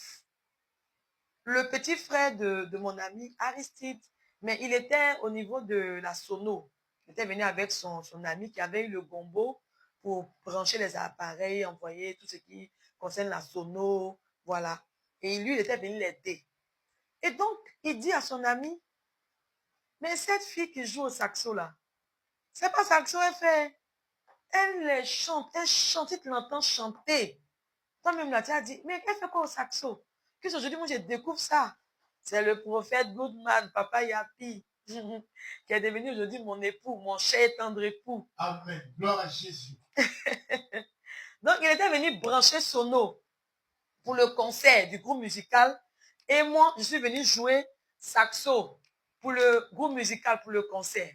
Speaker 1: le petit frère de mon ami Aristide, mais il était au niveau de la sono. Il était venu avec son ami qui avait eu le gombo pour brancher les appareils, envoyer tout ce qui concerne la sono, voilà. Et lui, il était venu l'aider. Et donc, il dit à son ami, mais cette fille qui joue au saxo là, c'est pas saxo, elle chante, tu l'entends chanter. Toi-même, là, tu as dit, mais elle fait quoi au saxo? Qu'aujourd'hui, moi, je découvre ça. C'est le prophète Goodman, Papa Yapi, qui est devenu aujourd'hui mon époux, mon cher et tendre époux.
Speaker 2: Amen. Gloire à Jésus.
Speaker 1: Donc, il était venu brancher sono pour le concert du groupe musical. Et moi, je suis venu jouer saxo pour le groupe musical, pour le concert.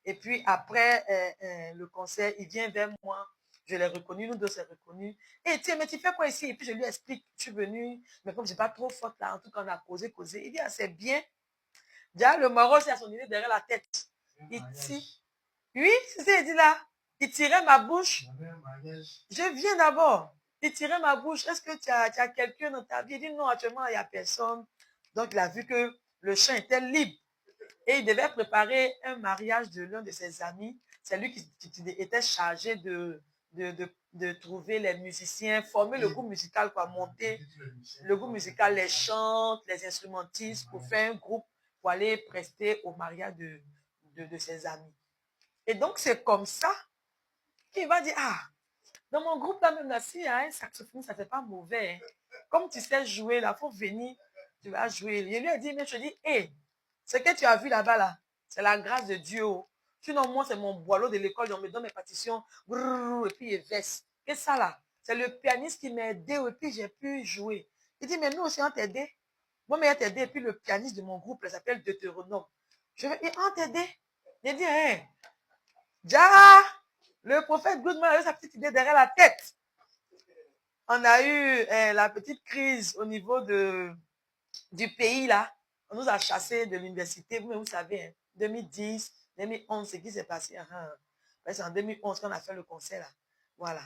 Speaker 1: Et puis, après le concert, il vient vers moi. Je l'ai reconnu, nous deux s'est reconnus. Et tiens, mais tu fais quoi ici? Et puis je lui explique, je suis venue, mais comme je n'ai pas trop faute là, en tout cas, on a causé. Il dit, ah, c'est bien. Déjà, le maraud, c'est à son idée derrière la tête. Il tire. Oui, c'est ça, il dit là. Il tirait ma bouche. Je viens d'abord. Il tirait ma bouche. Est-ce que tu as quelqu'un dans ta vie? Il dit, non, actuellement, il n'y a personne. Donc, il a vu que le champ était libre. Et il devait préparer un mariage de l'un de ses amis. C'est lui qui était chargé de trouver les musiciens, former le groupe musical, quoi, monter le groupe musical, les chantes, les instrumentistes, pour faire un groupe pour aller prester au mariage de ses amis. Et donc, c'est comme ça qu'il va dire, ah, dans mon groupe, là, même là, s'il y a un saxophone, ça ne fait pas mauvais. Hein. Comme tu sais jouer, là, il faut venir, tu vas jouer. Il lui a dit, mais je dis, hé, ce que tu as vu là-bas, là, c'est la grâce de Dieu. Sinon, moi, c'est mon boileau de l'école, on me donne mes partitions, brrr, et puis il verse. Et ça, là, c'est le pianiste qui m'a aidé, et puis j'ai pu jouer. Il dit, mais nous aussi, on t'a aidé. Moi, mais on t'a aidé, et puis le pianiste de mon groupe, là, s'appelle Deutéronome. Je vais, on t'a aidé. Il dit, hein, Jah, le prophète Goodman avait sa petite idée derrière la tête. On a eu la petite crise au niveau du pays, là. On nous a chassés de l'université. Vous savez, hein, 2010, 2011, c'est ce qui s'est passé. C'est en 2011 qu'on a fait le concert, là. Voilà.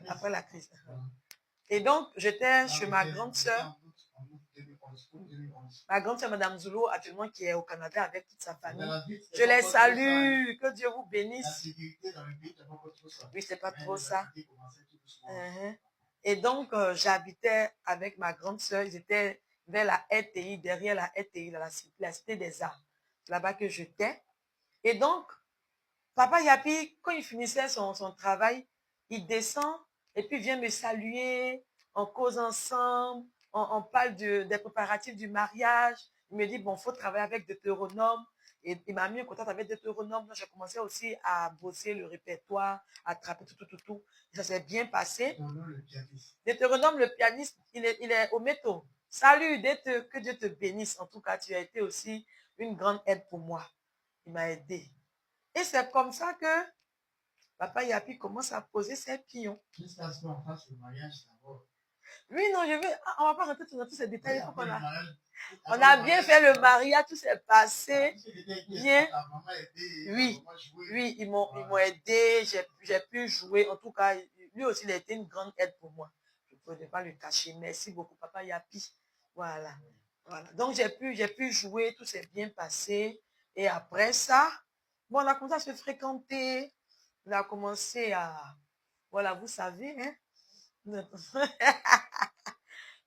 Speaker 1: Après la crise. Et donc, j'étais chez ma grande sœur. Ma grande sœur, Madame Zoulou, actuellement, qui est au Canada avec toute sa famille. Je les salue. Que Dieu vous bénisse. Oui, c'est pas trop ça. Et donc, j'habitais avec ma grande sœur. Ils étaient vers la RTI, derrière la RTI, la Cité des Arts. C'est là-bas que j'étais. Et donc, Papa Yapi, quand il finissait son travail, il descend et puis vient me saluer. On cause ensemble. On parle des préparatifs du mariage. Il me dit, bon, il faut travailler avec Deutéronome. Et il m'a mis en contact avec Deutéronome. J'ai commencé aussi à bosser le répertoire, à attraper tout. Ça s'est bien passé. Deutéronome, le pianiste, il est au métaux. Salut, que Dieu te bénisse. En tout cas, tu as été aussi une grande aide pour moi. Il m'a aidé. Et c'est comme ça que Papa Yapi commence à poser ses pions.
Speaker 2: Jusqu'à ce qu'on fasse le mariage d'abord.
Speaker 1: Oui, non, on ne va pas rentrer dans tous ces détails. On a bien fait le mariage, tout s'est passé bien. Oui, ils m'ont aidé, j'ai pu jouer. En tout cas, lui aussi, il a été une grande aide pour moi. Je ne peux pas le cacher. Merci beaucoup, Papa Yapi. Voilà. Donc, j'ai pu jouer, tout s'est bien passé. Et après ça, bon, on a commencé à se fréquenter. On a commencé à... Voilà, vous savez, hein?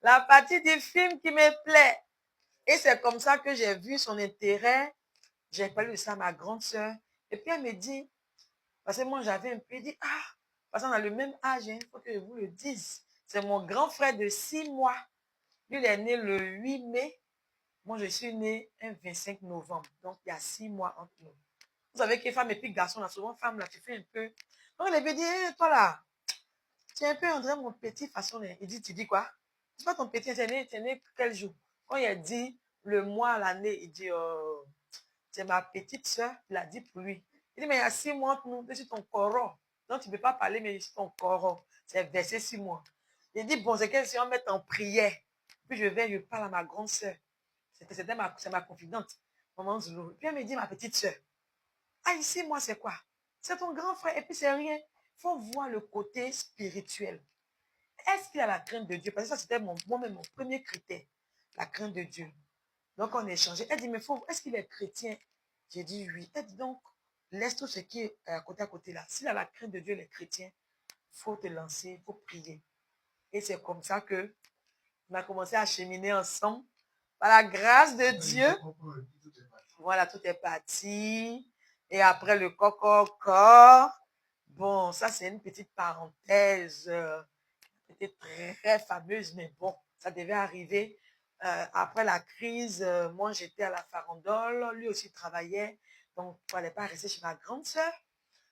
Speaker 1: La partie du film qui me plaît. Et c'est comme ça que j'ai vu son intérêt J'ai parlé de ça à ma grande soeur. Et puis elle me dit, parce que moi j'avais un peu dit, ah, parce qu'on a le même âge, il faut que je vous le dise. C'est mon grand frère de 6 mois. Lui, il est né le 8 mai. Moi, je suis née un 25 novembre. Donc, il y a 6 mois entre nous. Vous savez que femme et puis garçon, là, souvent femme, là, tu fais un peu. Donc, il avait dit, hey, toi là, tu es un peu, on dirait mon petit façon. Il dit, tu dis quoi? C'est pas ton petit, tu es né quel jour? Quand il a dit le mois, l'année, il dit, c'est ma petite soeur, il a dit pour lui. Il dit, mais il y a 6 mois entre nous, je suis ton coron. Donc, tu ne peux pas parler, mais je suis ton coron. C'est versé 6 mois. Il dit, bon, c'est qu'elle se met en prière. Puis je parle à ma grande soeur. C'est ma confidente. Maman Zulu. Puis elle me dit, ma petite soeur, ah, ici, moi, c'est quoi? C'est ton grand frère. Et puis, c'est rien. Il faut voir le côté spirituel. Est-ce qu'il a la crainte de Dieu? Parce que ça, c'était moi-même mon premier critère. La crainte de Dieu. Donc, on échangeait. Elle dit, mais est-ce qu'il est chrétien? J'ai dit oui. Elle dit, donc, laisse tout ce qui est à côté là. S'il a la crainte de Dieu, les chrétiens, il faut te lancer, il faut prier. Et c'est comme ça que on a commencé à cheminer ensemble. Par la grâce de Dieu. Voilà, tout est parti. Et après le coco, bon, ça c'est une petite parenthèse. C'était très fameuse, mais bon, ça devait arriver. Après la crise, moi j'étais à la farandole, lui aussi travaillait. Donc, il ne fallait pas rester chez ma grande soeur.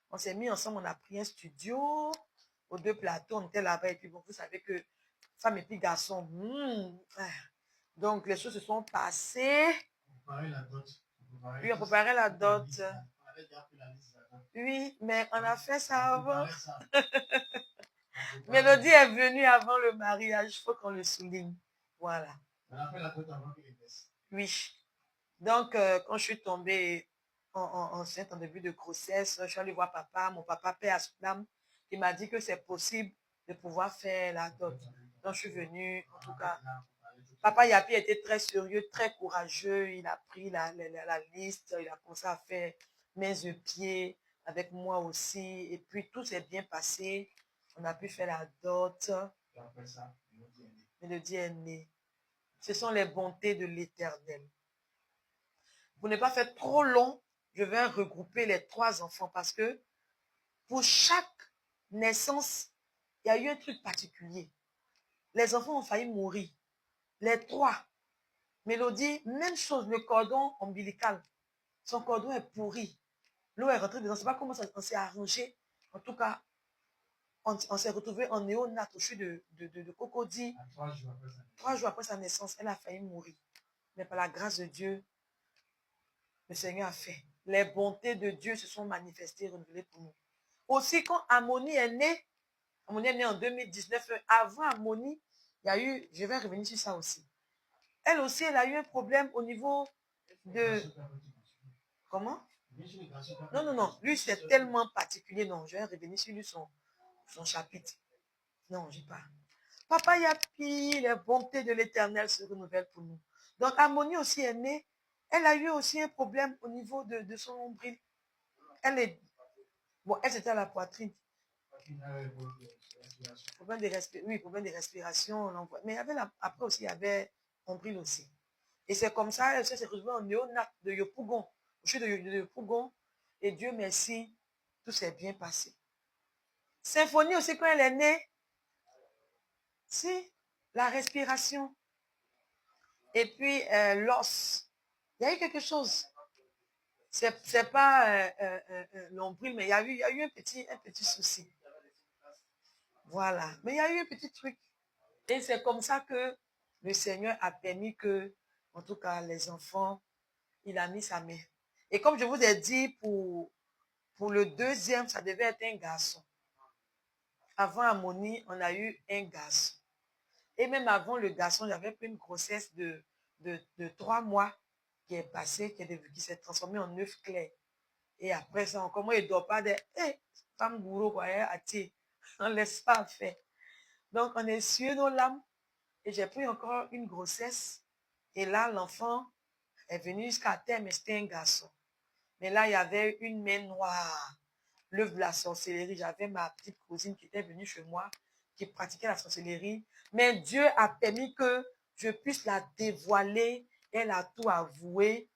Speaker 1: On s'est mis ensemble, on a pris un studio, aux 2 plateaux, on était là-bas. Et puis, bon, vous savez que femme et puis garçon, donc les choses se sont passées. Oui, on préparait la dot. Oui, mais on a fait ça avant. Mélodie est venue avant le mariage, il faut qu'on le souligne. Voilà. Oui. Donc, quand je suis tombée enceinte en début de grossesse, je suis allée voir papa, mon papa, paix à son âme, il m'a dit que c'est possible de pouvoir faire la dot. Donc, je suis venue, en tout cas. Papa Yapi était très sérieux, très courageux. Il a pris la liste, il a commencé à faire mains et pieds avec moi aussi. Et puis, tout s'est bien passé. On a pu faire la dot. Mélodie est née. Ce sont les bontés de l'Éternel. Pour ne pas faire trop long, je vais regrouper les 3 enfants parce que pour chaque naissance, il y a eu un truc particulier. Les enfants ont failli mourir. Les 3. Mélodie, même chose, le cordon ombilical. Son cordon est pourri. L'eau est rentrée dedans. Je ne sais pas comment on s'est arrangé. En tout cas, on s'est retrouvé en néonat au chute de Cocody. 3 jours après sa naissance, elle a failli mourir. Mais par la grâce de Dieu, le Seigneur a fait. Les bontés de Dieu se sont manifestées, renouvelées pour nous. Aussi, quand Harmonie est née en 2019, avant Harmonie, il y a eu, je vais revenir sur ça aussi. Elle aussi, elle a eu un problème au niveau de... Comment? Non. Lui, c'est tellement particulier. Non, je vais revenir sur lui, son chapitre. Non, j'ai pas. Papa Yapi, les bontés de l'Éternel se renouvellent pour nous. Donc, Harmonie aussi est née. Elle a eu aussi un problème au niveau de son nombril. Elle est... Bon, elle était à la poitrine. Problème de respiration. Mais après aussi, il y avait nombril aussi. Et c'est comme ça, elle s'est retrouvée en néonat de Yopougon. Je suis de Yopougon. Et Dieu merci, tout s'est bien passé. Symphonie aussi, quand elle est née, si, la respiration. Et puis, l'os. Il y a eu quelque chose. C'est pas l'ombril, mais il y a eu un petit souci. Voilà. Mais il y a eu un petit truc. Et c'est comme ça que le Seigneur a permis que, en tout cas, les enfants, il a mis sa main. Et comme je vous ai dit, pour le deuxième, ça devait être un garçon. Avant Harmonie, on a eu un garçon. Et même avant le garçon, j'avais pris une grossesse de 3 mois qui est passée, qui s'est transformée en œuf clair. Et après ça, encore moi, il ne dort pas de femme bourreau, quoi, on ne laisse pas faire. Donc, on est sur nos lames. Et j'ai pris encore une grossesse. Et là, l'enfant est venu jusqu'à terre, mais c'était un garçon. Mais là, il y avait une main noire. L'œuvre de la sorcellerie. J'avais ma petite cousine qui était venue chez moi, qui pratiquait la sorcellerie. Mais Dieu a permis que je puisse la dévoiler. Elle a tout avoué.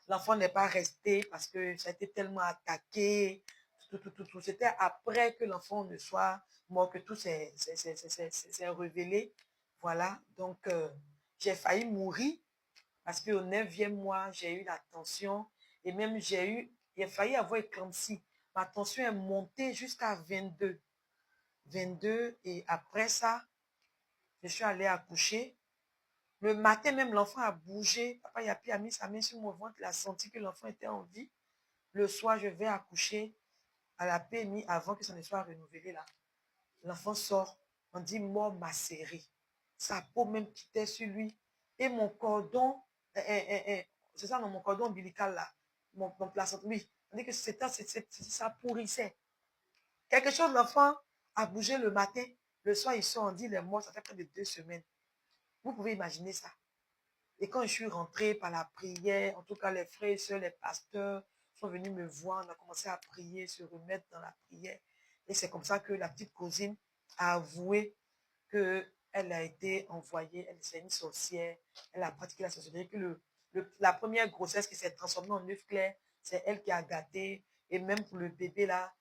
Speaker 1: l'enfant n'est pas resté parce que ça a été tellement attaqué. Tout. C'était après que l'enfant ne soit mort que tout s'est révélé. Voilà, donc j'ai failli mourir parce qu'au 9e mois, j'ai eu la tension et même j'ai failli avoir éclampsie. Ma tension est montée jusqu'à 22. 22 et après ça, je suis allée accoucher. Le matin même, l'enfant a bougé. Papa Yapi a mis sa main sur mon ventre, il a senti que l'enfant était en vie. Le soir, je vais accoucher à la PMI avant que ça ne soit renouvelé là. L'enfant sort, on dit mort macérée. Sa peau même quittait sur lui. Et mon cordon, c'est ça, non, mon cordon ombilical là, mon placenta, oui, on dit que ça pourrissait. Quelque chose, l'enfant a bougé le matin, le soir, ils sont, on dit, il est mort, ça fait près de 2 semaines. Vous pouvez imaginer ça. Et quand je suis rentrée par la prière, en tout cas, les frères et sœurs, les pasteurs sont venus me voir, on a commencé à prier, se remettre dans la prière. Et c'est comme ça que la petite cousine a avoué qu'elle a été envoyée, elle c'est une sorcière, elle a pratiqué la sorcellerie, que la première grossesse qui s'est transformée en œuf clair, c'est elle qui a gâté. Et même pour le bébé là,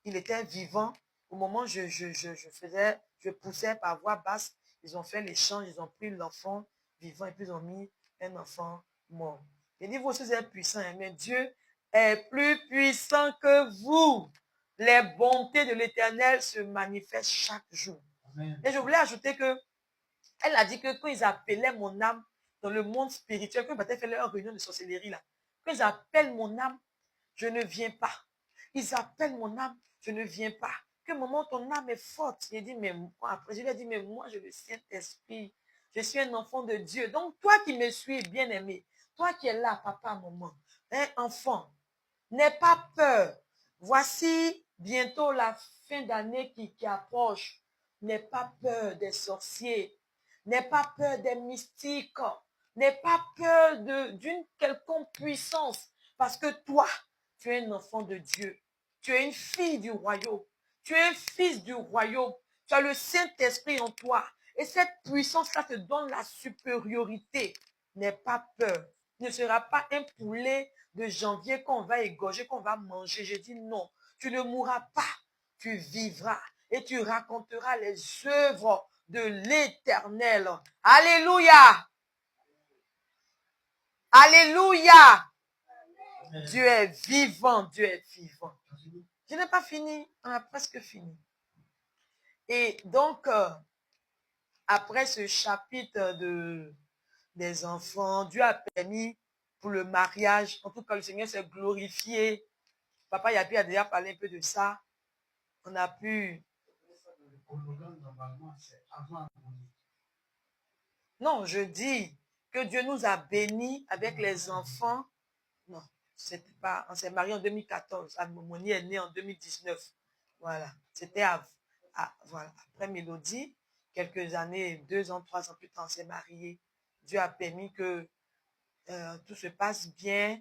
Speaker 1: il était vivant. Au moment où je poussais par voie basse, ils ont fait l'échange, ils ont pris l'enfant vivant et puis ils ont mis un enfant mort. Et dit, vous aussi, vous êtes puissant, mais Dieu est plus puissant que vous. Les bontés de l'Éternel se manifestent chaque jour. Amen. Et je voulais ajouter que elle a dit que quand ils appelaient mon âme dans le monde spirituel, quand ils fait leur réunion de sorcellerie là, quand ils appellent mon âme, je ne viens pas. Ils appellent mon âme, je ne viens pas. Que moment ton âme est forte. Il dit, mais après, je lui ai dit, mais moi, je le Saint-Esprit. Je suis un enfant de Dieu. Donc, toi qui me suis bien-aimé, toi qui es là, papa, maman, un enfant, n'aie pas peur. Voici bientôt la fin d'année qui approche. N'aie pas peur des sorciers. N'aie pas peur des mystiques. N'aie pas peur d'une quelconque puissance. Parce que toi, tu es un enfant de Dieu. Tu es une fille du royaume. Tu es un fils du royaume. Tu as le Saint-Esprit en toi. Et cette puissance-là te donne la supériorité. N'aie pas peur. Il ne sera pas un poulet de janvier qu'on va égorger, qu'on va manger. Je dis non. Tu ne mourras pas. Tu vivras. Et tu raconteras les œuvres de l'Éternel. Alléluia. Alléluia. Dieu est vivant, Dieu est vivant. Je n'ai pas fini, on a presque fini. Et donc, après ce chapitre des enfants, Dieu a permis pour le mariage, en tout cas le Seigneur s'est glorifié. Papa Yapi a déjà parlé un peu de ça. On a pu... Non, je dis que Dieu nous a bénis avec les enfants. Non, c'était pas, on s'est marié en 2014. Moni est né en 2019. Voilà, c'était voilà, après Mélodie, quelques années, 2 ans, 3 ans plus tard, on s'est marié. Dieu a permis que tout se passe bien.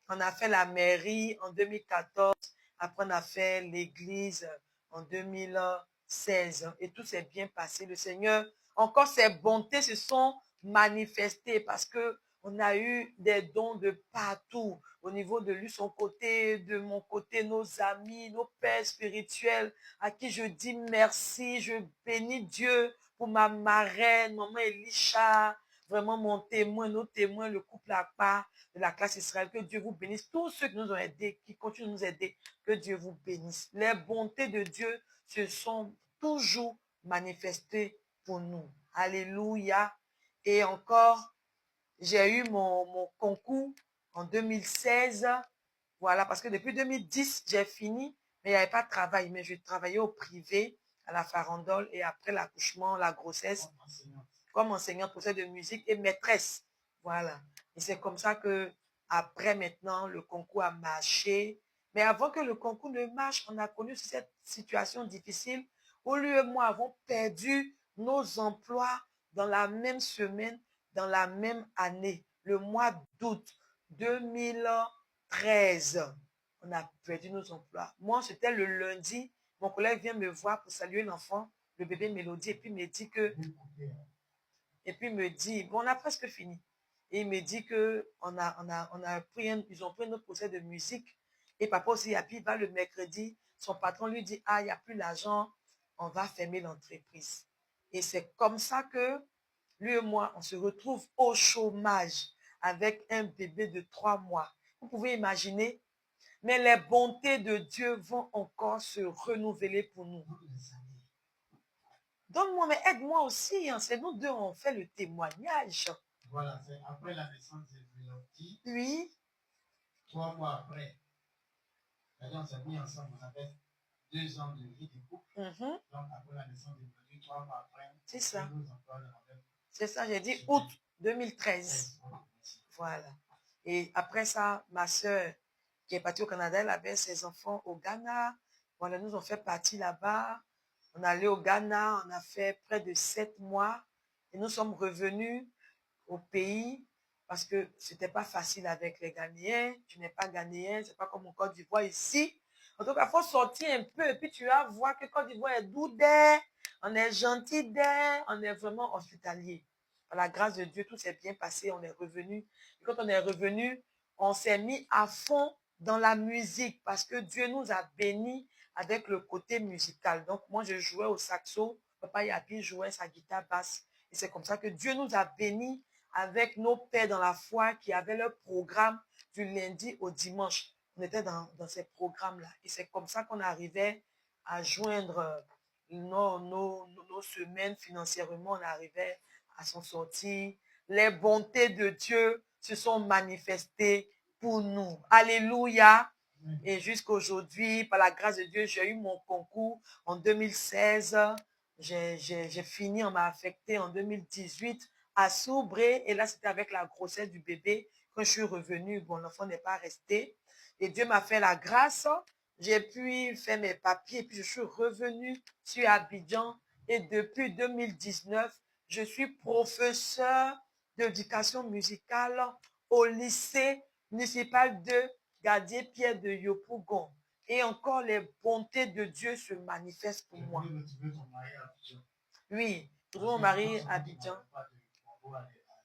Speaker 1: On a fait la mairie en 2014. Après, on a fait l'église en 2016. Et tout s'est bien passé. Le Seigneur, encore ses bontés se sont manifestées parce que on a eu des dons de partout. Au niveau de lui, son côté, de mon côté, nos amis, nos pères spirituels, à qui je dis merci. Je bénis Dieu pour ma marraine, maman Elisha, vraiment mon témoin, nos témoins, le couple à part de la classe Israël. Que Dieu vous bénisse. Tous ceux qui nous ont aidés, qui continuent de nous aider, que Dieu vous bénisse. Les bontés de Dieu se sont toujours manifestées pour nous. Alléluia. Et encore, j'ai eu mon concours en 2016. Voilà, parce que depuis 2010, j'ai fini, mais il n'y avait pas de travail. Mais je travaillais au privé, à la farandole, et après l'accouchement, la grossesse, comme enseignante, professeur de musique et maîtresse. Voilà. Et c'est comme ça que, après maintenant, le concours a marché. Mais avant que le concours ne marche, on a connu cette situation difficile où lui et moi avons perdu nos emplois dans la même semaine, dans la même année, le mois d'août 2013. On a perdu nos emplois. Moi, c'était le lundi. Mon collègue vient me voir pour saluer l'enfant, le bébé Mélodie, et puis me dit que... Et puis me dit, bon, on a presque fini. Et il me dit que ils ont pris notre procès de musique. Et papa aussi, Yapi va le mercredi. Son patron lui dit, ah, il n'y a plus l'argent, on va fermer l'entreprise. Et c'est comme ça que lui et moi, on se retrouve au chômage avec un bébé de 3 mois. Vous pouvez imaginer, mais les bontés de Dieu vont encore se renouveler pour nous. Donne-moi, mais aide-moi aussi. Hein. C'est nous deux, on fait le témoignage.
Speaker 2: Voilà, c'est après la naissance de Mélodie.
Speaker 1: Oui.
Speaker 2: 3 mois après, on s'est mis ensemble, on avait 2 ans de vie de couple. Donc après la naissance de Mélodie, 3 mois après,
Speaker 1: c'est ça. C'est ça, j'ai dit août 2013. Voilà. Et après ça, ma soeur qui est partie au Canada, elle avait ses enfants au Ghana. Voilà, nous on fait partie là-bas. On est allé au Ghana, on a fait près de 7 mois. Et nous sommes revenus au pays parce que c'était pas facile avec les Ghanéens. Tu n'es pas Ghanéen, c'est pas comme au Côte d'Ivoire ici. En tout cas, il faut sortir un peu et puis tu vas voir que Côte d'Ivoire est doux d'air, on est gentil d'air, on est vraiment hospitalier. Par la grâce de Dieu, tout s'est bien passé, on est revenu. Et quand on est revenu, on s'est mis à fond dans la musique parce que Dieu nous a bénis avec le côté musical. Donc, moi, je jouais au saxo, papa Yapi jouait sa guitare basse. Et c'est comme ça que Dieu nous a bénis avec nos pères dans la foi qui avaient leur programme du lundi au dimanche. On était dans ces programmes-là. Et c'est comme ça qu'on arrivait à joindre nos semaines financièrement. On arrivait à s'en sortir. Les bontés de Dieu se sont manifestées pour nous. Alléluia. Et jusqu'aujourd'hui, par la grâce de Dieu, j'ai eu mon concours en 2016. J'ai fini, on m'a affecté en 2018 à Soubré. Et là, c'était avec la grossesse du bébé. Quand je suis revenue, bon, l'enfant n'est pas resté. Et Dieu m'a fait la grâce. J'ai pu faire mes papiers. Et puis, je suis revenue sur Abidjan. Et depuis 2019, je suis professeur d'éducation musicale au lycée municipal de Gadier-Pierre de Yopougon. Et encore, les bontés de Dieu se manifestent pour moi. Oui, je mon mari à Abidjan.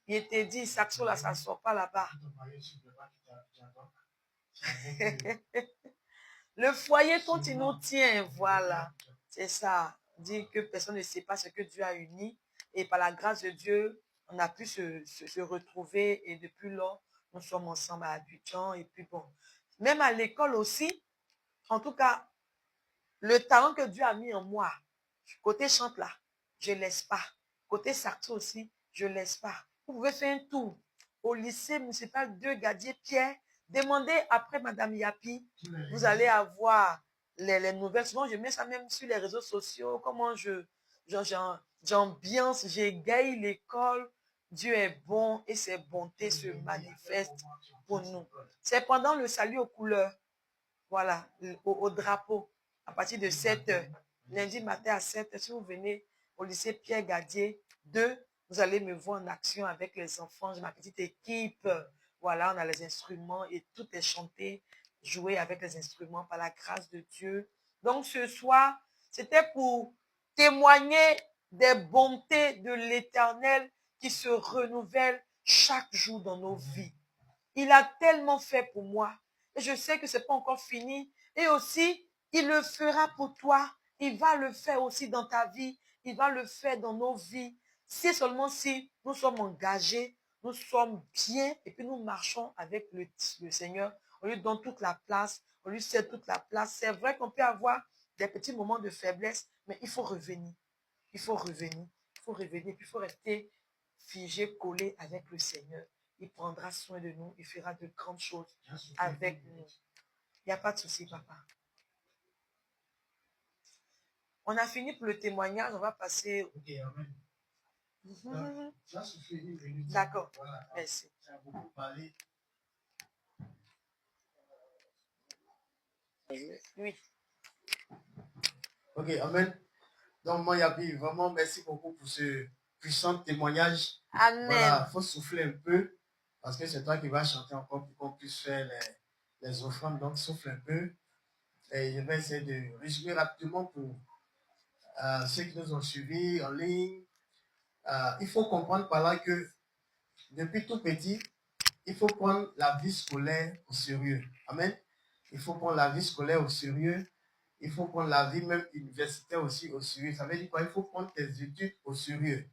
Speaker 1: Il était dit, Saxo, là, ça ne sort pas là-bas. Le foyer dont il nous tient, voilà. C'est ça. Dit que personne ne sait pas ce que Dieu a uni. Et par la grâce de Dieu, on a pu se retrouver. Et depuis lors, nous sommes ensemble à Abidjan. Et puis bon, même à l'école aussi, en tout cas, le talent que Dieu a mis en moi, côté chante là, je ne laisse pas. Côté saxo aussi, je ne laisse pas. Vous pouvez faire un tour au lycée municipal de Gadier-Pierre. Demandez après Madame Yapi. Vous allez avoir les nouvelles. Souvent, je mets ça même sur les réseaux sociaux. Comment j'ambiance, j'égaye l'école. Dieu est bon et ses bontés se manifestent pour nous. C'est pendant le salut aux couleurs. Voilà, au drapeau. À partir de 7 heures. Lundi matin à 7 heures, si vous venez au lycée Pierre Gadier 2, vous allez me voir en action avec les enfants. J'ai ma petite équipe. Voilà, on a les instruments et tout est chanté, joué avec les instruments par la grâce de Dieu. Donc ce soir, c'était pour témoigner des bontés de l'Éternel qui se renouvellent chaque jour dans nos vies. Il a tellement fait pour moi. Et je sais que ce n'est pas encore fini. Et aussi, il le fera pour toi. Il va le faire aussi dans ta vie. Il va le faire dans nos vies. C'est seulement si nous sommes engagés, nous sommes bien et puis nous marchons avec le Seigneur. On lui donne toute la place. On lui cède toute la place. C'est vrai qu'on peut avoir des petits moments de faiblesse, mais il faut revenir. Il faut revenir. Il faut revenir. Puis il faut rester figé, collé avec le Seigneur. Il prendra soin de nous. Il fera de grandes choses avec nous. Il n'y a pas de souci, papa. On a fini pour le témoignage. On va passer. Ok, amen. D'accord. Voilà. Merci. Ça a beaucoup parlé. Oui.
Speaker 2: Ok, amen. Donc, moi, Yapi, vraiment, merci beaucoup pour ce puissant témoignage.
Speaker 1: Amen.
Speaker 2: Voilà, il faut souffler un peu, parce que c'est toi qui vas chanter encore pour qu'on puisse faire les offrandes. Donc, souffle un peu. Et je vais essayer de résumer rapidement pour ceux qui nous ont suivis en ligne. Il faut comprendre par là que depuis tout petit, il faut prendre la vie scolaire au sérieux. Amen. Il faut prendre la vie scolaire au sérieux. Il faut prendre la vie même universitaire aussi au sérieux. Ça veut dire quoi? Il faut prendre tes études au sérieux.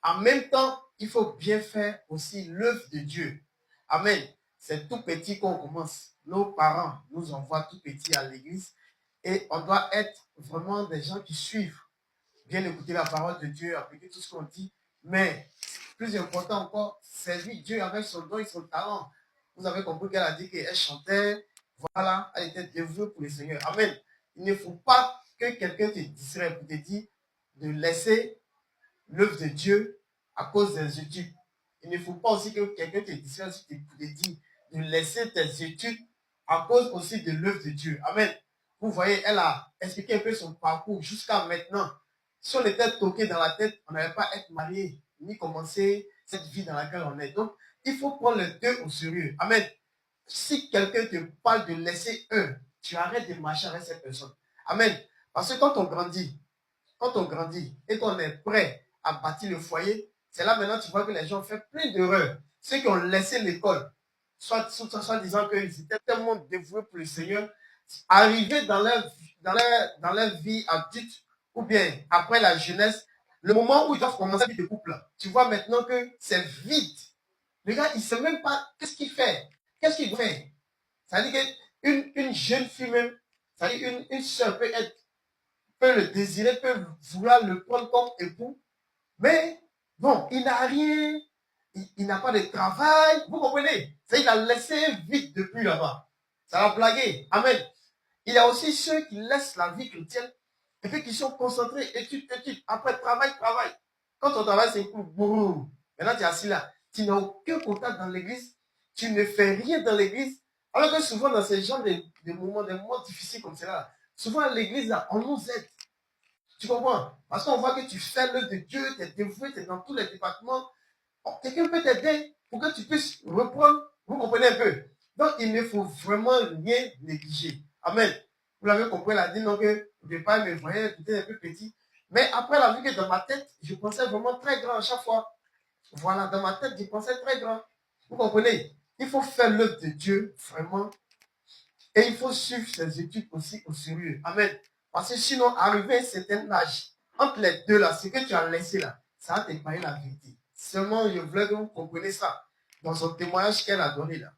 Speaker 2: En même temps, il faut bien faire aussi l'œuvre de Dieu. Amen. C'est tout petit qu'on commence. Nos parents nous envoient tout petit à l'église et on doit être vraiment des gens qui suivent, bien écouter la parole de Dieu, appliquer tout ce qu'on dit. Mais plus important encore, servir Dieu avec son don et son talent. Vous avez compris qu'elle a dit qu'elle chantait. Voilà, elle était dévouée pour le Seigneur. Amen. Il ne faut pas que quelqu'un te distrait pour te dire de laisser l'œuvre de Dieu à cause des études. Il ne faut pas aussi que quelqu'un te dise pour te dire de laisser tes études à cause aussi de l'œuvre de Dieu. Amen. Vous voyez, elle a expliqué un peu son parcours jusqu'à maintenant. Si on était toqué dans la tête, on n'allait pas être marié, ni commencer cette vie dans laquelle on est. Donc, il faut prendre les deux au sérieux. Amen. Si quelqu'un te parle de laisser un, tu arrêtes de marcher avec cette personne. Amen. Parce que quand on grandit et qu'on est prêt à bâtir le foyer, c'est là maintenant tu vois que les gens font plein d'erreurs. Ceux qui ont laissé l'école, soit disant qu'ils étaient tellement dévoués pour le Seigneur, arrivés dans leur vie adulte, ou bien après la jeunesse, le moment où ils doivent commencer à vivre de couple, tu vois maintenant que c'est vide. Le gars, il ne sait même pas qu'est-ce qu'il fait. Qu'est-ce qu'il fait? Ça veut dire qu'une jeune fille même, ça veut dire une soeur peut le désirer, peut vouloir le prendre comme époux, mais bon, il n'a rien, il n'a pas de travail, vous comprenez? Il a laissé vite depuis là-bas. Ça va blaguer. Amen. Il y a aussi ceux qui laissent la vie chrétienne et puis qui sont concentrés, études. Après, travail. Quand ton travail, c'est pour boum. Maintenant, tu es assis là. Tu n'as aucun contact dans l'église. Tu ne fais rien dans l'église. Alors que souvent, dans ces genres de moments difficiles comme cela, souvent à l'église, là, on nous aide. Tu comprends? Parce qu'on voit que tu fais l'œuvre de Dieu, tu es dévoué, tu es dans tous les départements. Quelqu'un peut t'aider pour que tu puisses reprendre. Vous comprenez un peu? Donc, il ne faut vraiment rien négliger. Amen. Vous l'avez compris, elle a dit non que au départ, mes voyages étaient un peu petits. Mais après, la vie que dans ma tête, je pensais vraiment très grand à chaque fois. Voilà, dans ma tête, je pensais très grand. Vous comprenez? Il faut faire l'œuvre de Dieu, vraiment. Et il faut suivre ses études aussi au sérieux. Amen. Parce que sinon, arrivé à un certain âge, entre les deux là, ce que tu as laissé là, ça va t'épargner la vérité. Seulement, je voulais que vous compreniez ça dans son témoignage qu'elle a donné là.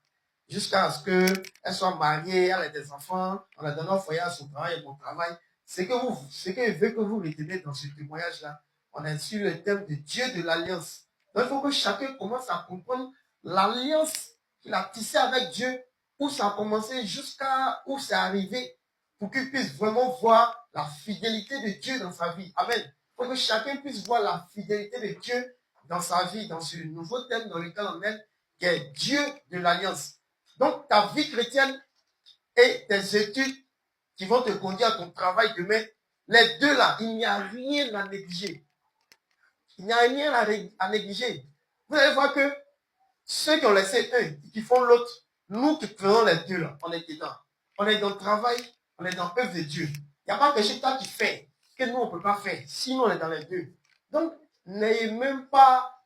Speaker 2: Jusqu'à ce qu'elle soit mariée, elle ait des enfants, on a donné un foyer à son travail et mon travail. Ce que je veux que vous retenez dans ce témoignage-là, on est sur le thème de Dieu de l'alliance. Donc, il faut que chacun commence à comprendre l'alliance qu'il a tissée avec Dieu, où ça a commencé jusqu'à où c'est arrivé, pour qu'il puisse vraiment voir la fidélité de Dieu dans sa vie. Amen. Il faut que chacun puisse voir la fidélité de Dieu dans sa vie, dans ce nouveau thème dans lequel on est, qui est Dieu de l'alliance. Donc, ta vie chrétienne et tes études qui vont te conduire à ton travail demain, les deux là, il n'y a rien à négliger. Il n'y a rien à négliger. Vous allez voir que ceux qui ont laissé un, qui font l'autre, nous qui faisons les deux là, on est dedans. On est dans le travail, on est dans l'œuvre de Dieu. Il n'y a pas quelque chose que toi tu fais, que nous on ne peut pas faire. Sinon on est dans les deux. Donc, n'ayez même pas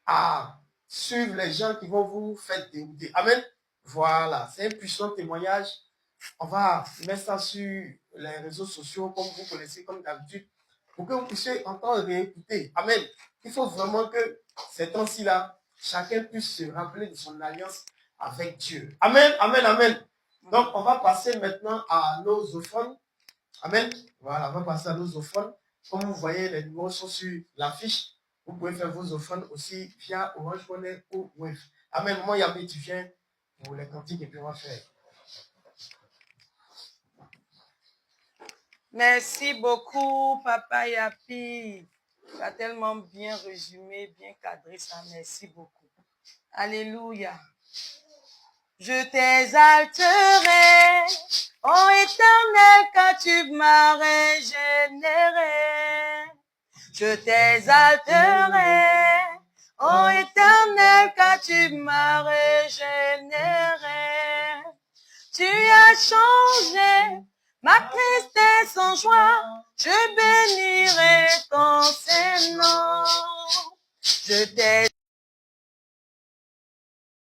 Speaker 2: à suivre les gens qui vont vous faire dégoûter. Amen. Voilà, c'est un puissant témoignage. On va mettre ça sur les réseaux sociaux, comme vous connaissez, comme d'habitude, pour que vous puissiez entendre et réécouter. Amen. Il faut vraiment que ces temps-ci là, chacun puisse se rappeler de son alliance avec Dieu. Amen, amen, amen. Donc, on va passer maintenant à nos offrandes. Amen. Voilà, on va passer à nos offrandes. Comme vous voyez, les numéros sont sur l'affiche. Vous pouvez faire vos offrandes aussi via Orange Money ou Wave. Amen. Moi, Yamé, tu viens pour les cantiques et puis on va faire.
Speaker 1: Merci beaucoup, Papa Yapi. Tu as tellement bien résumé, bien cadré ça. Merci beaucoup. Alléluia. Je t'exalterai, ô Éternel, car tu m'as régénéré. Je t'exalterai, ô Éternel, car tu m'as régénéré. Tu as changé ma tristesse en joie, je bénirai ton Saint-Nom. Je t'ai